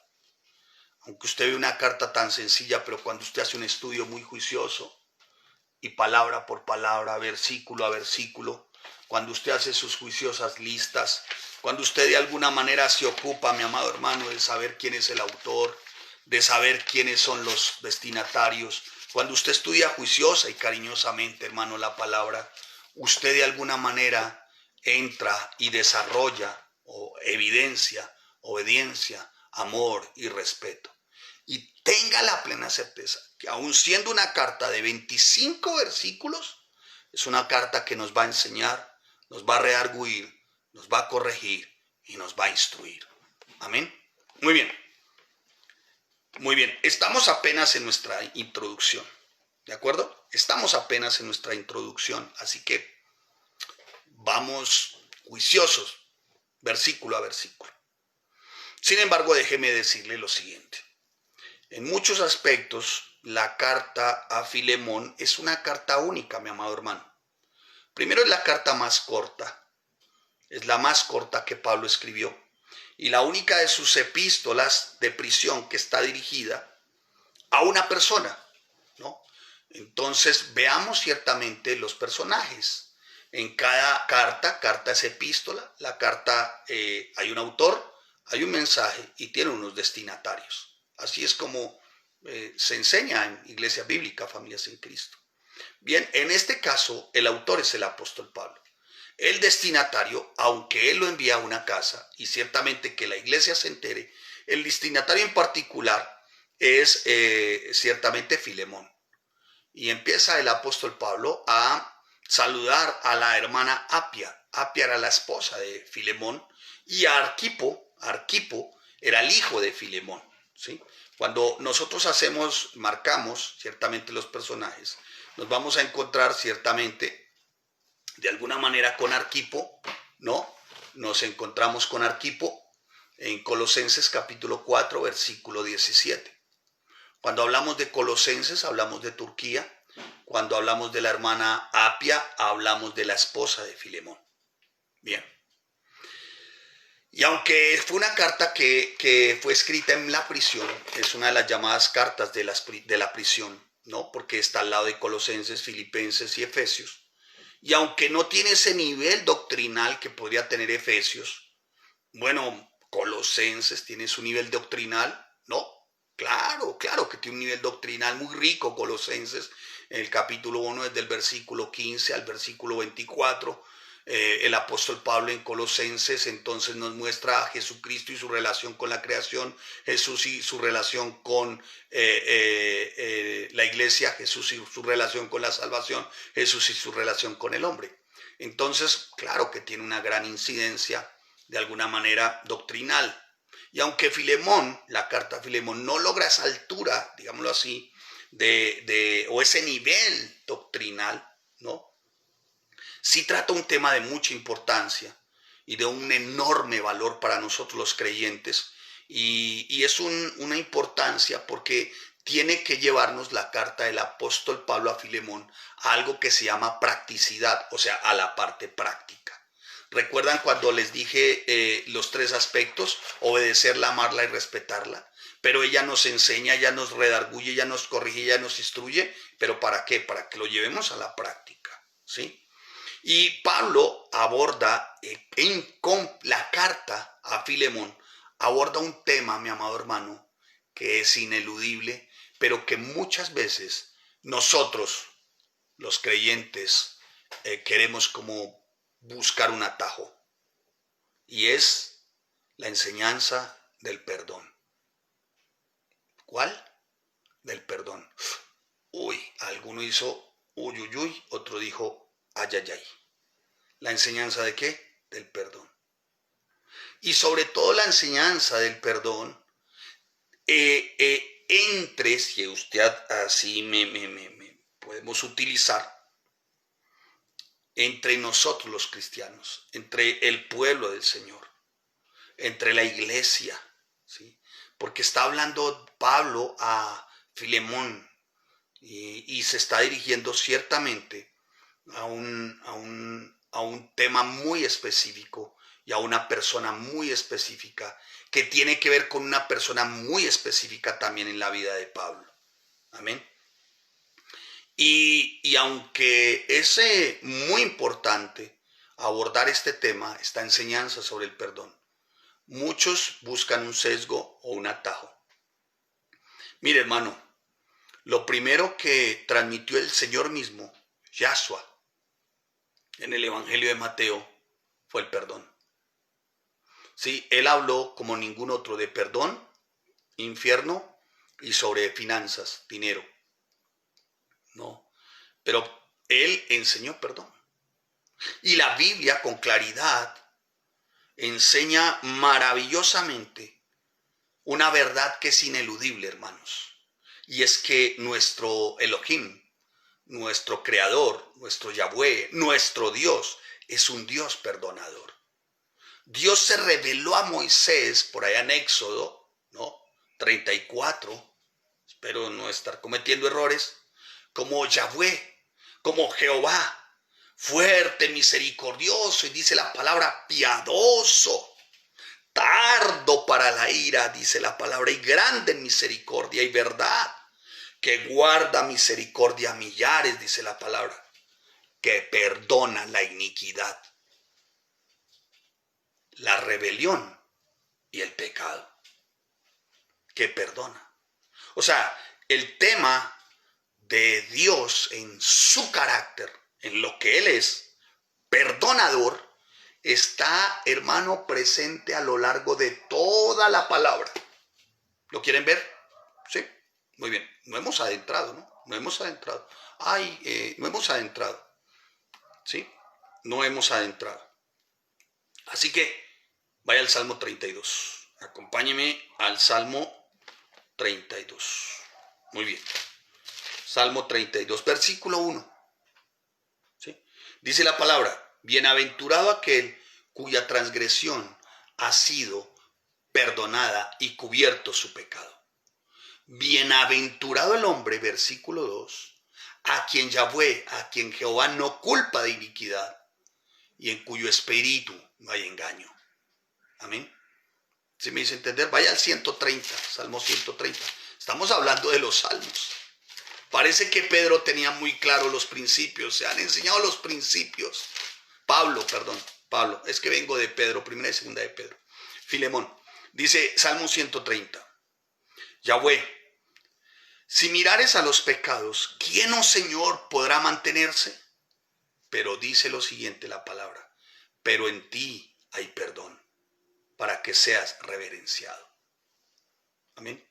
Aunque usted ve una carta tan sencilla, pero cuando usted hace un estudio muy juicioso y palabra por palabra, versículo a versículo, cuando usted hace sus juiciosas listas, cuando usted de alguna manera se ocupa, mi amado hermano, de saber quién es el autor, de saber quiénes son los destinatarios, cuando usted estudia juiciosa y cariñosamente, hermano, la palabra, usted de alguna manera entra y desarrolla o evidencia, obediencia, amor y respeto. Y tenga la plena certeza que aun siendo una carta de 25 versículos, es una carta que nos va a enseñar, nos va a redarguir, nos va a corregir y nos va a instruir. Amén. Muy bien. Muy bien. Estamos apenas en nuestra introducción. ¿De acuerdo? Estamos apenas en nuestra introducción. Así que vamos juiciosos, versículo a versículo. Sin embargo, déjeme decirle lo siguiente. En muchos aspectos, la carta a Filemón es una carta única, mi amado hermano. Primero, es la carta más corta. Es la más corta que Pablo escribió. Y la única de sus epístolas de prisión que está dirigida a una persona, ¿no? Entonces veamos ciertamente los personajes. En cada carta es epístola, la carta hay un autor, hay un mensaje y tiene unos destinatarios. Así es como se enseña en Iglesia Bíblica, Familias en Cristo. Bien, en este caso el autor es el apóstol Pablo. El destinatario, aunque él lo envía a una casa y ciertamente que la iglesia se entere, el destinatario en particular es ciertamente Filemón. Y empieza el apóstol Pablo a saludar a la hermana Apia. Apia era la esposa de Filemón y a Arquipo era el hijo de Filemón, ¿sí? Cuando nosotros marcamos ciertamente los personajes, nos vamos a encontrar ciertamente de alguna manera con Arquipo, ¿no? Nos encontramos con Arquipo en Colosenses capítulo 4, versículo 17. Cuando hablamos de Colosenses, hablamos de Turquía. Cuando hablamos de la hermana Apia, hablamos de la esposa de Filemón. Bien. Y aunque fue una carta que fue escrita en la prisión, es una de las llamadas cartas de la prisión, ¿no? Porque está al lado de Colosenses, Filipenses y Efesios. Y aunque no tiene ese nivel doctrinal que podría tener Efesios, bueno, Colosenses tiene su nivel doctrinal, ¿no? Claro que tiene un nivel doctrinal muy rico Colosenses, en el capítulo 1, desde el versículo 15 al versículo 24, el apóstol Pablo en Colosenses entonces nos muestra a Jesucristo y su relación con la creación, Jesús y su relación con la iglesia, Jesús y su relación con la salvación, Jesús y su relación con el hombre. Entonces, claro que tiene una gran incidencia de alguna manera doctrinal. Y aunque Filemón, la carta a Filemón, no logra esa altura, digámoslo así, o ese nivel doctrinal, ¿no? Sí trata un tema de mucha importancia y de un enorme valor para nosotros los creyentes. Y es una importancia porque tiene que llevarnos la carta del apóstol Pablo a Filemón a algo que se llama practicidad, o sea, a la parte práctica. ¿Recuerdan cuando les dije los tres aspectos? Obedecerla, amarla y respetarla. Pero ella nos enseña, ella nos redarguye, ella nos corrige, ella nos instruye. ¿Pero para qué? Para que lo llevemos a la práctica, ¿sí? Y Pablo aborda con la carta a Filemón, aborda un tema, mi amado hermano, que es ineludible, pero que muchas veces nosotros, los creyentes, queremos como buscar un atajo, y es la enseñanza del perdón. ¿Cuál? Del perdón. Uy, alguno hizo uy, uy, uy, otro dijo ay, ay, ay. ¿La enseñanza de qué? Del perdón. Y sobre todo la enseñanza del perdón, entre, si usted así me podemos utilizar, entre nosotros los cristianos, entre el pueblo del Señor, entre la iglesia, ¿sí? Porque está hablando Pablo a Filemón y se está dirigiendo ciertamente a un tema muy específico y a una persona muy específica que tiene que ver con una persona muy específica también en la vida de Pablo. Amén. Y aunque es muy importante abordar este tema, esta enseñanza sobre el perdón, muchos buscan un sesgo o un atajo. Mire, hermano, lo primero que transmitió el Señor mismo, Yahshua, en el Evangelio de Mateo, fue el perdón. Sí, él habló como ningún otro de perdón, infierno y sobre finanzas, dinero. No, pero él enseñó perdón. Y la Biblia con claridad enseña maravillosamente una verdad que es ineludible, hermanos. Y es que nuestro Elohim, nuestro Creador, nuestro Yahweh, nuestro Dios, es un Dios perdonador. Dios se reveló a Moisés por allá en Éxodo, ¿no? 34, espero no estar cometiendo errores, como Yahweh, como Jehová, fuerte, misericordioso, y dice la palabra piadoso, tardo para la ira, dice la palabra, y grande en misericordia y verdad, que guarda misericordia a millares, dice la palabra, que perdona la iniquidad, la rebelión y el pecado, que perdona. O sea, el tema de Dios en su carácter, en lo que Él es, perdonador, está, hermano, presente a lo largo de toda la palabra. ¿Lo quieren ver? Sí, muy bien. No hemos adentrado, ¿no? No hemos adentrado. No hemos adentrado. ¿Sí? No hemos adentrado. Así que vaya al Salmo 32. Acompáñeme al Salmo 32. Muy bien. Salmo 32, versículo 1. ¿Sí? Dice la palabra: bienaventurado aquel cuya transgresión ha sido perdonada y cubierto su pecado. Bienaventurado el hombre, versículo 2, a quien Jehová no culpa de iniquidad y en cuyo espíritu no hay engaño. Amén. Si me dice entender, vaya al 130, Salmo 130. Estamos hablando de los salmos. Parece que Pedro tenía muy claro los principios, se han enseñado los principios. Pablo, es que vengo de Pedro, primera y segunda de Pedro. Filemón, dice Salmo 130, Yahweh, si mirares a los pecados, ¿quién, oh Señor, podrá mantenerse? Pero dice lo siguiente la palabra: pero en ti hay perdón, para que seas reverenciado. Amén.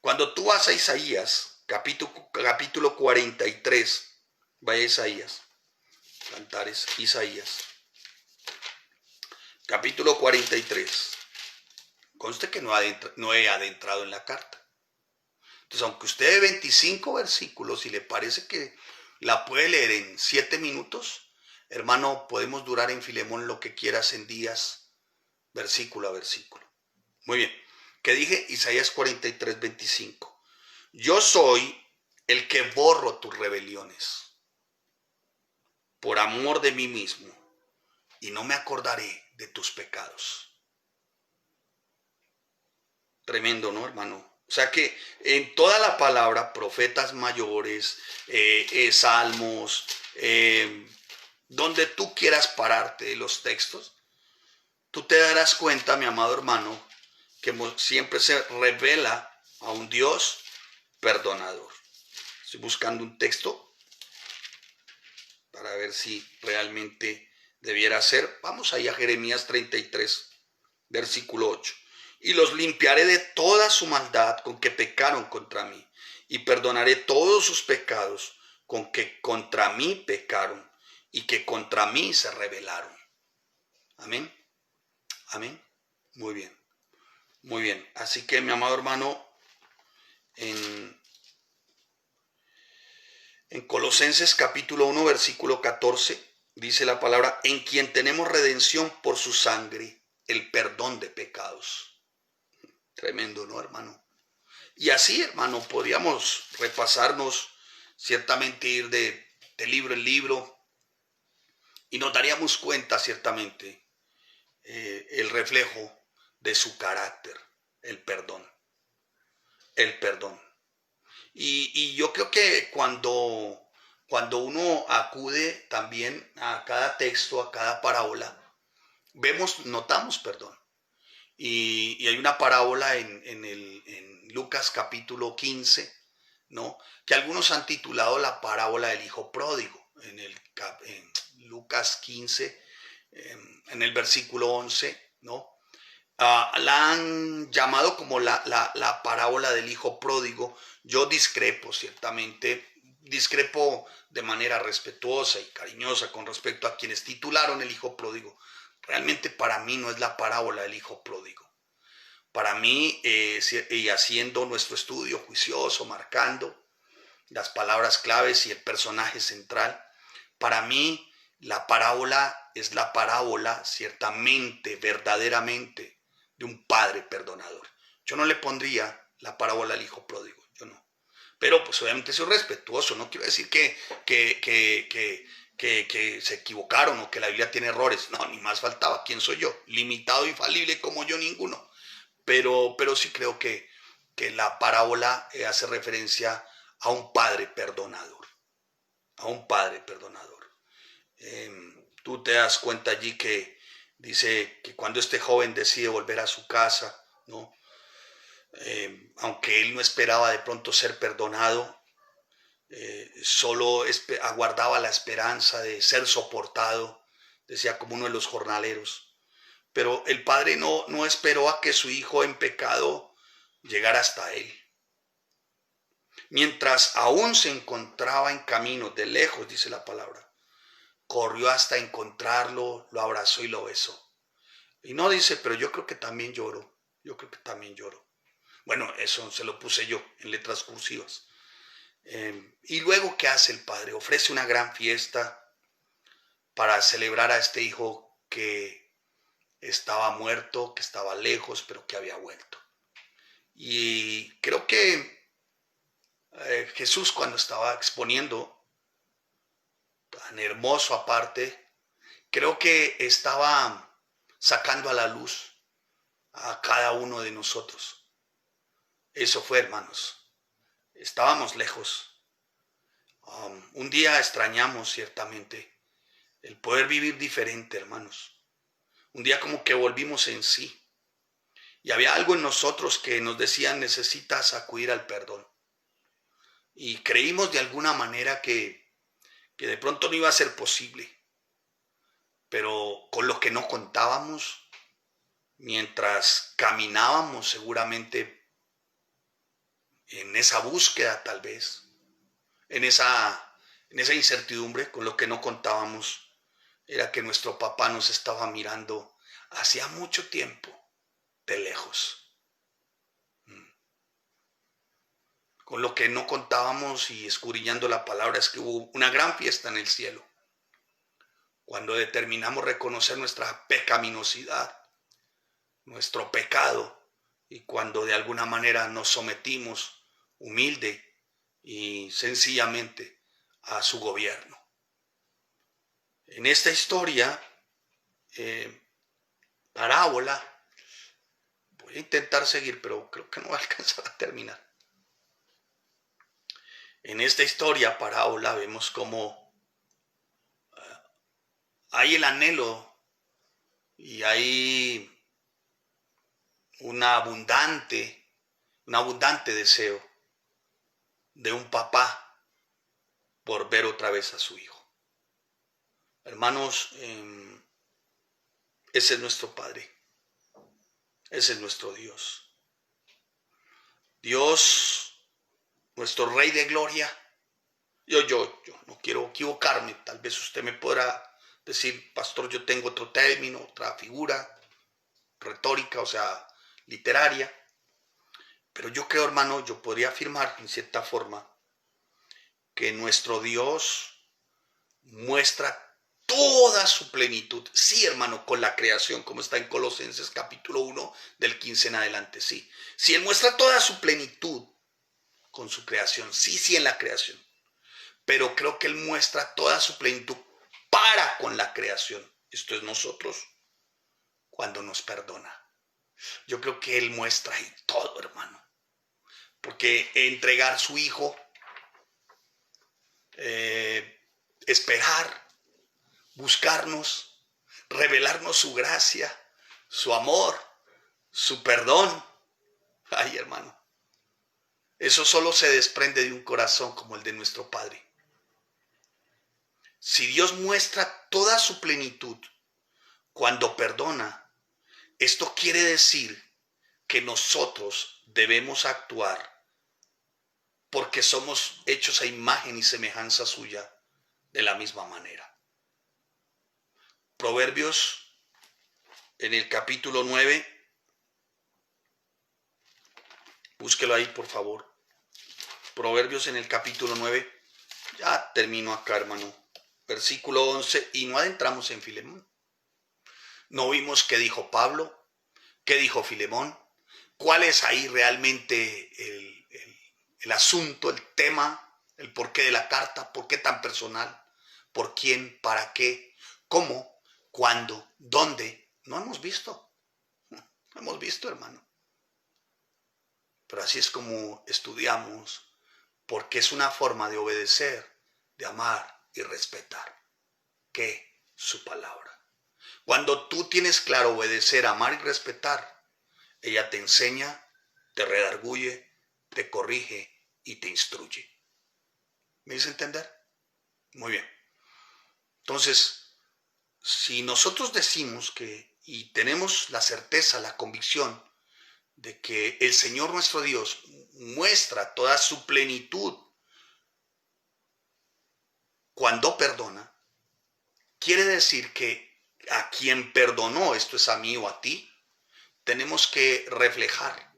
Cuando tú vas a Isaías, capítulo 43, vaya a Isaías, Cantares, Isaías, capítulo 43. Conste que no he adentrado en la carta. Entonces, aunque usted ve 25 versículos y le parece que la puede leer en 7 minutos, hermano, podemos durar en Filemón lo que quieras en días, versículo a versículo. Muy bien. ¿Qué dije? Isaías 43, 25. Yo soy el que borro tus rebeliones por amor de mí mismo, y no me acordaré de tus pecados. Tremendo, ¿no, hermano? O sea que en toda la palabra, profetas mayores, salmos, donde tú quieras pararte de los textos, tú te darás cuenta, mi amado hermano, que siempre se revela a un Dios perdonador. Estoy buscando un texto para ver si realmente debiera ser. Vamos ahí a Jeremías 33, versículo 8. Y los limpiaré de toda su maldad con que pecaron contra mí, y perdonaré todos sus pecados con que contra mí pecaron y que contra mí se rebelaron. Amén. Amén. Muy bien. Muy bien. Así que, mi amado hermano, en Colosenses capítulo 1, versículo 14, dice la palabra: en quien tenemos redención por su sangre, el perdón de pecados. Tremendo, ¿no, hermano? Y así, hermano, podríamos repasarnos, ciertamente ir de libro en libro, y nos daríamos cuenta, ciertamente, el reflejo de su carácter, el perdón. El perdón. Y yo creo que cuando uno acude también a cada texto, a cada parábola, notamos perdón. Y hay una parábola en Lucas capítulo 15, ¿no?, que algunos han titulado la parábola del hijo pródigo. En Lucas 15, en el versículo 11, ¿no?, la han llamado como la parábola del hijo pródigo. Yo discrepo, ciertamente, de manera respetuosa y cariñosa con respecto a quienes titularon el hijo pródigo. Realmente para mí no es la parábola del hijo pródigo. Para mí, y haciendo nuestro estudio juicioso, marcando las palabras claves y el personaje central, para mí la parábola es la parábola, ciertamente, verdaderamente, de un padre perdonador. Yo no le pondría la parábola al hijo pródigo, yo no. Pero pues obviamente soy respetuoso, no quiero decir que se equivocaron o que la Biblia tiene errores. No, ni más faltaba. ¿Quién soy yo? Limitado y falible como yo ninguno. Pero sí creo que la parábola hace referencia a un padre perdonador, a un padre perdonador. Tú te das cuenta allí que dice que cuando este joven decide volver a su casa, ¿no? Aunque él no esperaba de pronto ser perdonado, solo aguardaba la esperanza de ser soportado, decía como uno de los jornaleros. Pero el padre no esperó a que su hijo en pecado llegara hasta él. Mientras aún se encontraba en camino, de lejos, dice la palabra, corrió hasta encontrarlo, lo abrazó y lo besó. Y no dice, pero yo creo que también lloro, yo creo que también lloro. Bueno, eso se lo puse yo en letras cursivas. Y luego, ¿qué hace el padre? Ofrece una gran fiesta para celebrar a este hijo que estaba muerto, que estaba lejos, pero que había vuelto. Y creo que Jesús, cuando estaba exponiendo, tan hermoso aparte, creo que estaba sacando a la luz a cada uno de nosotros. Eso fue, hermanos. Estábamos lejos. Un día extrañamos ciertamente el poder vivir diferente, hermanos. Un día como que volvimos en sí. Y había algo en nosotros que nos decía, necesitas acudir al perdón. Y creímos de alguna manera que de pronto no iba a ser posible. Pero con lo que no contábamos, mientras caminábamos seguramente en esa búsqueda tal vez, en esa incertidumbre, con lo que no contábamos, era que nuestro papá nos estaba mirando hacía mucho tiempo, de lejos. Con lo que no contábamos y escudriñando la palabra es que hubo una gran fiesta en el cielo. Cuando determinamos reconocer nuestra pecaminosidad, nuestro pecado, y cuando de alguna manera nos sometimos humilde y sencillamente a su gobierno. En esta historia, parábola, voy a intentar seguir, pero creo que no voy a alcanzar a terminar. En esta historia, parábola, vemos cómo hay el anhelo y hay un abundante deseo de un papá por ver otra vez a su hijo. Hermanos, ese es nuestro Padre, ese es nuestro Dios. Dios, nuestro Rey de Gloria. Yo no quiero equivocarme, tal vez usted me podrá decir, pastor, yo tengo otro término, otra figura retórica, o sea, literaria, pero yo creo, hermano, yo podría afirmar en cierta forma que nuestro Dios muestra toda su plenitud, sí, hermano, con la creación, como está en Colosenses capítulo 1 del 15 en adelante, sí. Si Él muestra toda su plenitud con su creación, sí, en la creación, pero creo que Él muestra toda su plenitud para con la creación, esto es nosotros, cuando nos perdona. Yo creo que Él muestra ahí todo, hermano, porque entregar su hijo, esperar, buscarnos, revelarnos su gracia, su amor, su perdón. Ay, hermano, eso solo se desprende de un corazón como el de nuestro Padre. Si Dios muestra toda su plenitud cuando perdona, esto quiere decir que nosotros debemos actuar porque somos hechos a imagen y semejanza suya de la misma manera. Proverbios en el capítulo 9, búsquelo ahí por favor. Proverbios en el capítulo 9, ya termino acá, hermano. Versículo 11, y no adentramos en Filemón. No vimos qué dijo Pablo, qué dijo Filemón, cuál es ahí realmente el asunto, el tema, el porqué de la carta, por qué tan personal, por quién, para qué, cómo, cuándo, dónde. No hemos visto, hermano. Pero así es como estudiamos, porque es una forma de obedecer, de amar y respetar, que su palabra. Cuando tú tienes claro obedecer, amar y respetar, ella te enseña, te redarguye, te corrige y te instruye. ¿Me hice entender? Muy bien. Entonces, si nosotros decimos que, y tenemos la certeza, la convicción de que el Señor nuestro Dios muestra toda su plenitud cuando perdona, quiere decir que a quien perdonó, esto es a mí o a ti, tenemos que reflejar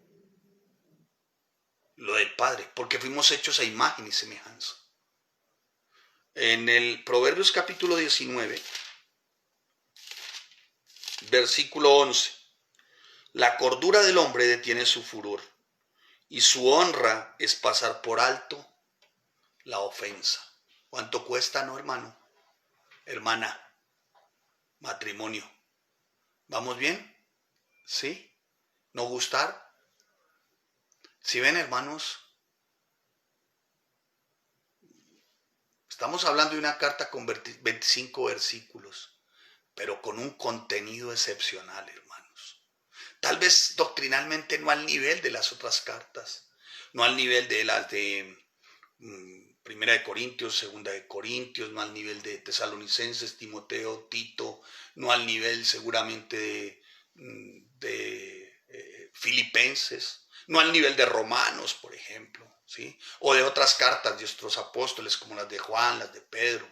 lo del Padre, porque fuimos hechos a imagen y semejanza. En el Proverbios capítulo 19, versículo 11, la cordura del hombre detiene su furor, y su honra es pasar por alto la ofensa. ¿Cuánto cuesta, no, hermano? Hermana, matrimonio. ¿Vamos bien? ¿Sí? ¿No gustar? ¿Sí ven, hermanos? Estamos hablando de una carta con 25 versículos, pero con un contenido excepcional, hermanos. Tal vez doctrinalmente no al nivel de las otras cartas, no al nivel de las de Primera de Corintios, Segunda de Corintios, no al nivel de Tesalonicenses, Timoteo, Tito, no al nivel seguramente de Filipenses, no al nivel de Romanos, por ejemplo, ¿sí? O de otras cartas de otros apóstoles como las de Juan, las de Pedro,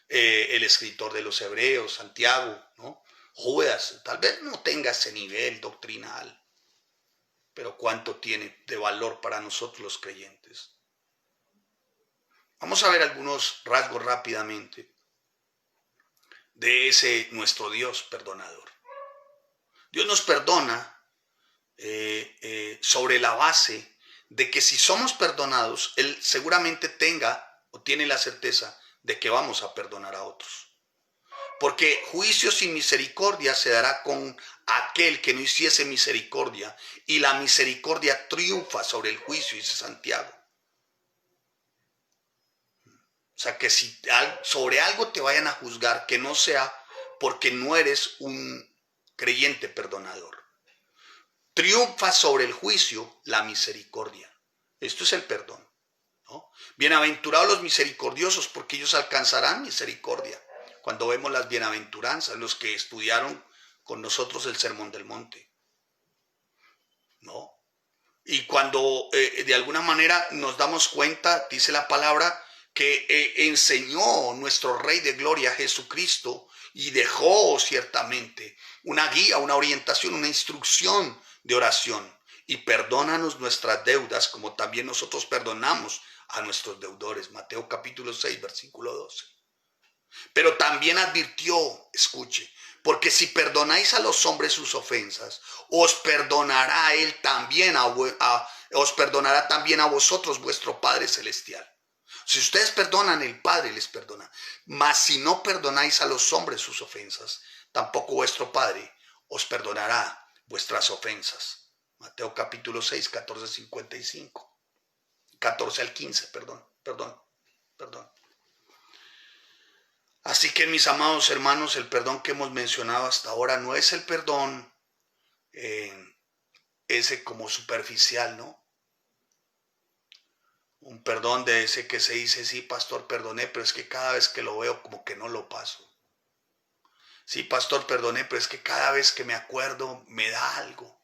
el escritor de los Hebreos, Santiago, ¿no? Judas, tal vez no tenga ese nivel doctrinal, pero cuánto tiene de valor para nosotros los creyentes. Vamos a ver algunos rasgos rápidamente de ese nuestro Dios perdonador. Dios nos perdona sobre la base de que si somos perdonados, Él seguramente tenga o tiene la certeza de que vamos a perdonar a otros. Porque juicio sin misericordia se dará con aquel que no hiciese misericordia, y la misericordia triunfa sobre el juicio, dice Santiago. O sea, que si sobre algo te vayan a juzgar, que no sea porque no eres un creyente perdonador. Triunfa sobre el juicio la misericordia. Esto es el perdón, ¿no? Bienaventurados los misericordiosos, porque ellos alcanzarán misericordia. Cuando vemos las bienaventuranzas, los que estudiaron con nosotros el Sermón del Monte, ¿no? Y cuando de alguna manera nos damos cuenta, dice la palabra, que enseñó nuestro Rey de Gloria, Jesucristo, y dejó ciertamente una guía, una orientación, una instrucción de oración. Y perdónanos nuestras deudas, como también nosotros perdonamos a nuestros deudores. Mateo capítulo 6, versículo 12. Pero también advirtió, escuche, porque si perdonáis a los hombres sus ofensas, os perdonará Él también os perdonará también a vosotros vuestro Padre Celestial. Si ustedes perdonan, el Padre les perdona. Mas si no perdonáis a los hombres sus ofensas, tampoco vuestro Padre os perdonará vuestras ofensas. Mateo capítulo 6, 14, 55. 14 al 15, perdón. Así que, mis amados hermanos, el perdón que hemos mencionado hasta ahora no es el perdón ese como superficial, ¿no? Un perdón de ese que se dice, sí, pastor, perdoné, pero es que cada vez que lo veo como que no lo paso. Sí, pastor, perdoné, pero es que cada vez que me acuerdo me da algo.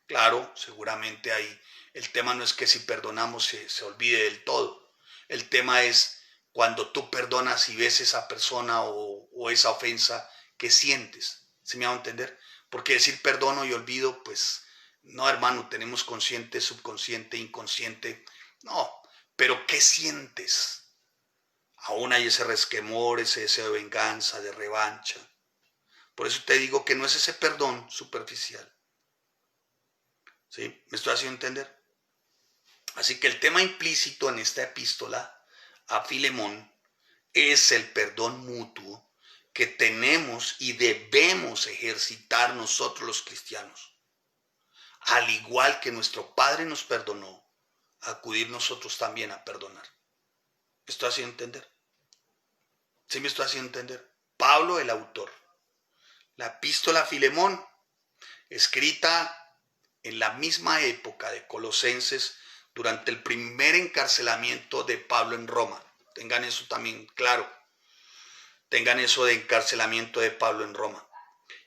Claro, seguramente ahí el tema no es que si perdonamos se olvide del todo. El tema es cuando tú perdonas y ves esa persona o esa ofensa, ¿qué sientes? ¿Se me va a entender? Porque decir perdono y olvido, pues no, hermano, tenemos consciente, subconsciente, inconsciente. No, pero ¿qué sientes? Aún hay ese resquemor, ese deseo de venganza, de revancha. Por eso te digo que no es ese perdón superficial. ¿Sí? ¿Me estoy haciendo entender? Así que el tema implícito en esta epístola a Filemón es el perdón mutuo que tenemos y debemos ejercitar nosotros los cristianos. Al igual que nuestro Padre nos perdonó, acudir nosotros también a perdonar. ¿Me estoy haciendo entender? ¿Sí me estoy haciendo entender? Pablo, el autor. La epístola a Filemón, escrita en la misma época de Colosenses, durante el primer encarcelamiento de Pablo en Roma. Tengan eso también claro. Tengan eso de encarcelamiento de Pablo en Roma.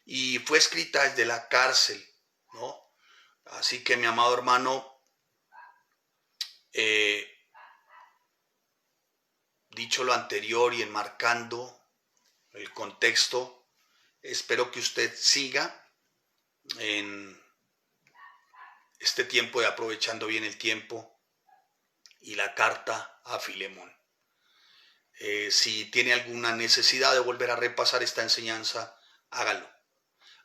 Y fue escrita desde la cárcel, ¿no? Así que, mi amado hermano, dicho lo anterior y enmarcando el contexto, espero que usted siga en este tiempo de aprovechando bien el tiempo y la carta a Filemón. Si tiene alguna necesidad de volver a repasar esta enseñanza, hágalo.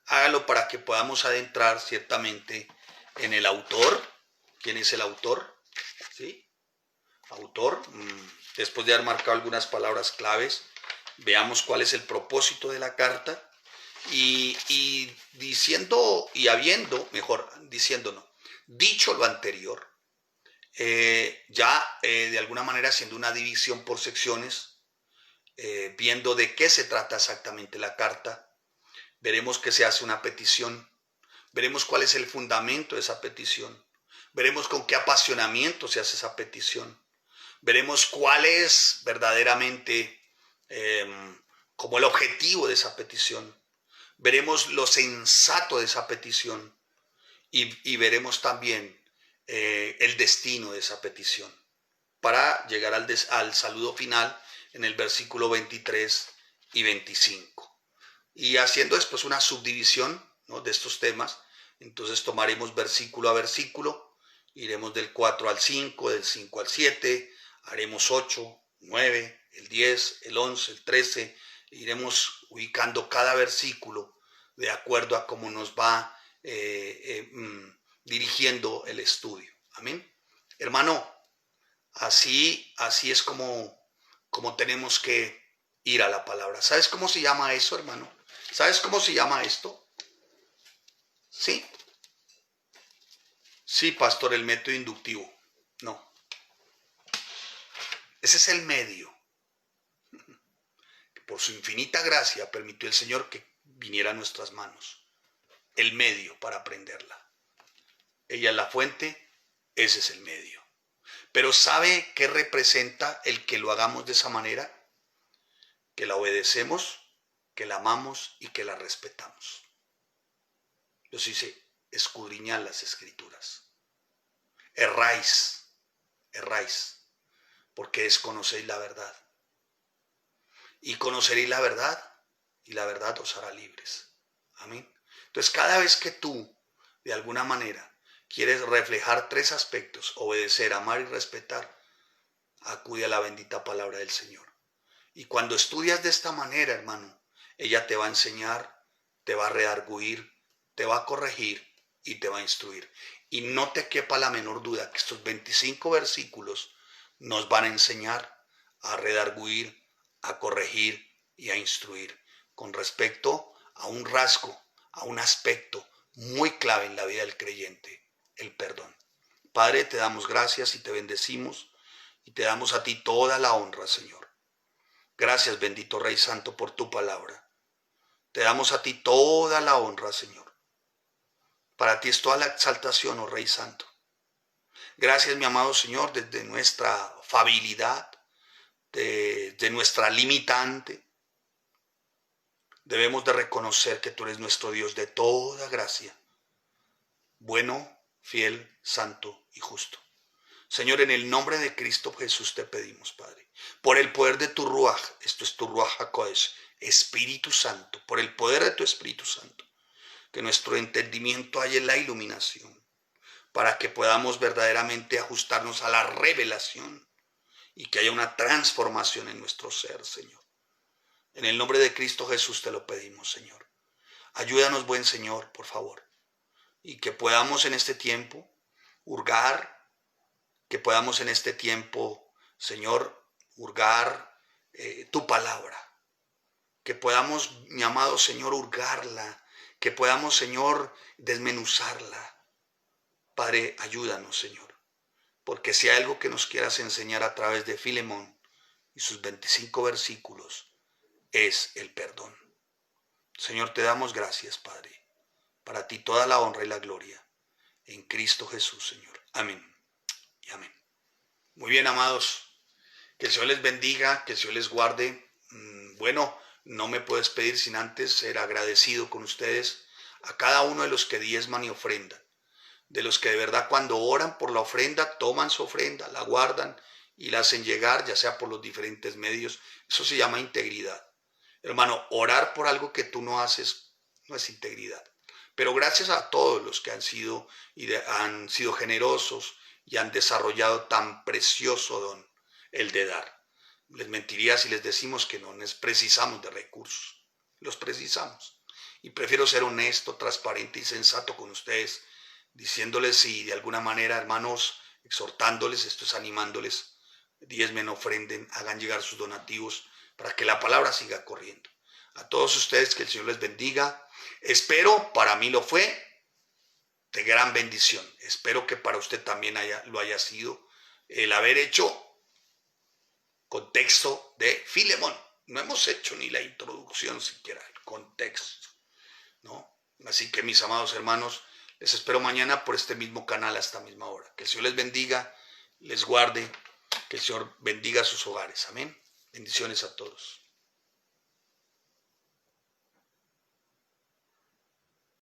Hágalo para que podamos adentrar ciertamente en el autor. ¿Quién es el autor? ¿Sí? Autor. Después de haber marcado algunas palabras claves, veamos cuál es el propósito de la carta. Y diciendo, y habiendo, mejor, diciendo no, dicho lo anterior, de alguna manera haciendo una división por secciones, viendo de qué se trata exactamente la carta, veremos que se hace una petición, veremos cuál es el fundamento de esa petición, veremos con qué apasionamiento se hace esa petición, veremos cuál es verdaderamente como el objetivo de esa petición, veremos lo sensato de esa petición y veremos también el destino de esa petición para llegar al saludo final en el versículo 23 y 25. Y haciendo después una subdivisión, ¿no?, de estos temas, entonces tomaremos versículo a versículo, iremos del 4 al 5, del 5 al 7, haremos 8, 9, el 10, el 11, el 13, iremos ubicando cada versículo de acuerdo a cómo nos va dirigiendo el estudio. Amén. Hermano, así es como tenemos que ir a la palabra. ¿Sabes cómo se llama eso, hermano? ¿Sabes cómo se llama esto? ¿Sí? Sí, pastor, el método inductivo. No. Ese es el medio. Por su infinita gracia permitió el Señor que viniera a nuestras manos. El medio para aprenderla. Ella es la fuente, ese es el medio. Pero ¿sabe qué representa el que lo hagamos de esa manera? Que la obedecemos, que la amamos y que la respetamos. Dios dice, escudriñad las escrituras. Erráis, porque desconocéis la verdad. Y conoceréis la verdad, y la verdad os hará libres. Amén. Entonces, cada vez que tú, de alguna manera, quieres reflejar tres aspectos: obedecer, amar y respetar, acude a la bendita palabra del Señor. Y cuando estudias de esta manera, hermano, ella te va a enseñar, te va a redarguir, te va a corregir y te va a instruir. Y no te quepa la menor duda que estos 25 versículos nos van a enseñar a redarguir, a corregir y a instruir con respecto a un rasgo, a un aspecto muy clave en la vida del creyente: el perdón. Padre, te damos gracias y te bendecimos y te damos a ti toda la honra, Señor. Gracias, bendito Rey Santo, por tu palabra. Te damos a ti toda la honra, Señor. Para ti es toda la exaltación, oh Rey Santo. Gracias, mi amado Señor, desde nuestra fabilidad, de nuestra limitante, debemos de reconocer que tú eres nuestro Dios de toda gracia, bueno, fiel, santo y justo. Señor, en el nombre de Cristo Jesús te pedimos, Padre, por el poder de tu Ruaj, esto es tu Ruaj HaKodesh, Espíritu Santo, por el poder de tu Espíritu Santo, que nuestro entendimiento haya la iluminación, para que podamos verdaderamente ajustarnos a la revelación y que haya una transformación en nuestro ser, Señor. En el nombre de Cristo Jesús te lo pedimos, Señor. Ayúdanos, buen Señor, por favor, y que podamos en este tiempo hurgar, que podamos en este tiempo, Señor, hurgar tu palabra, que podamos, mi amado Señor, hurgarla, que podamos, Señor, desmenuzarla. Padre, ayúdanos, Señor, porque si hay algo que nos quieras enseñar a través de Filemón y sus 25 versículos, es el perdón. Señor, te damos gracias, Padre. Para ti toda la honra y la gloria. En Cristo Jesús, Señor. Amén y amén. Muy bien, amados. Que el Señor les bendiga, que el Señor les guarde. Bueno, no me puedo despedir sin antes ser agradecido con ustedes, a cada uno de los que diezman y ofrendan, de los que de verdad cuando oran por la ofrenda, toman su ofrenda, la guardan y la hacen llegar, ya sea por los diferentes medios. Eso se llama integridad. Hermano, orar por algo que tú no haces no es integridad. Pero gracias a todos los que han sido generosos y han desarrollado tan precioso don, el de dar. Les mentiría si les decimos que no precisamos de recursos. Los precisamos. Y prefiero ser honesto, transparente y sensato con ustedes, diciéndoles y de alguna manera, hermanos, exhortándoles, esto es animándoles, diezmen, ofrenden, hagan llegar sus donativos para que la palabra siga corriendo. A todos ustedes que el Señor les bendiga. Espero, para mí lo fue, de gran bendición. Espero que para usted también lo haya sido el haber hecho contexto de Filemón. No hemos hecho ni la introducción siquiera, el contexto, ¿no? Así que mis amados hermanos, les espero mañana por este mismo canal a esta misma hora. Que el Señor les bendiga, les guarde, que el Señor bendiga sus hogares. Amén. Bendiciones a todos.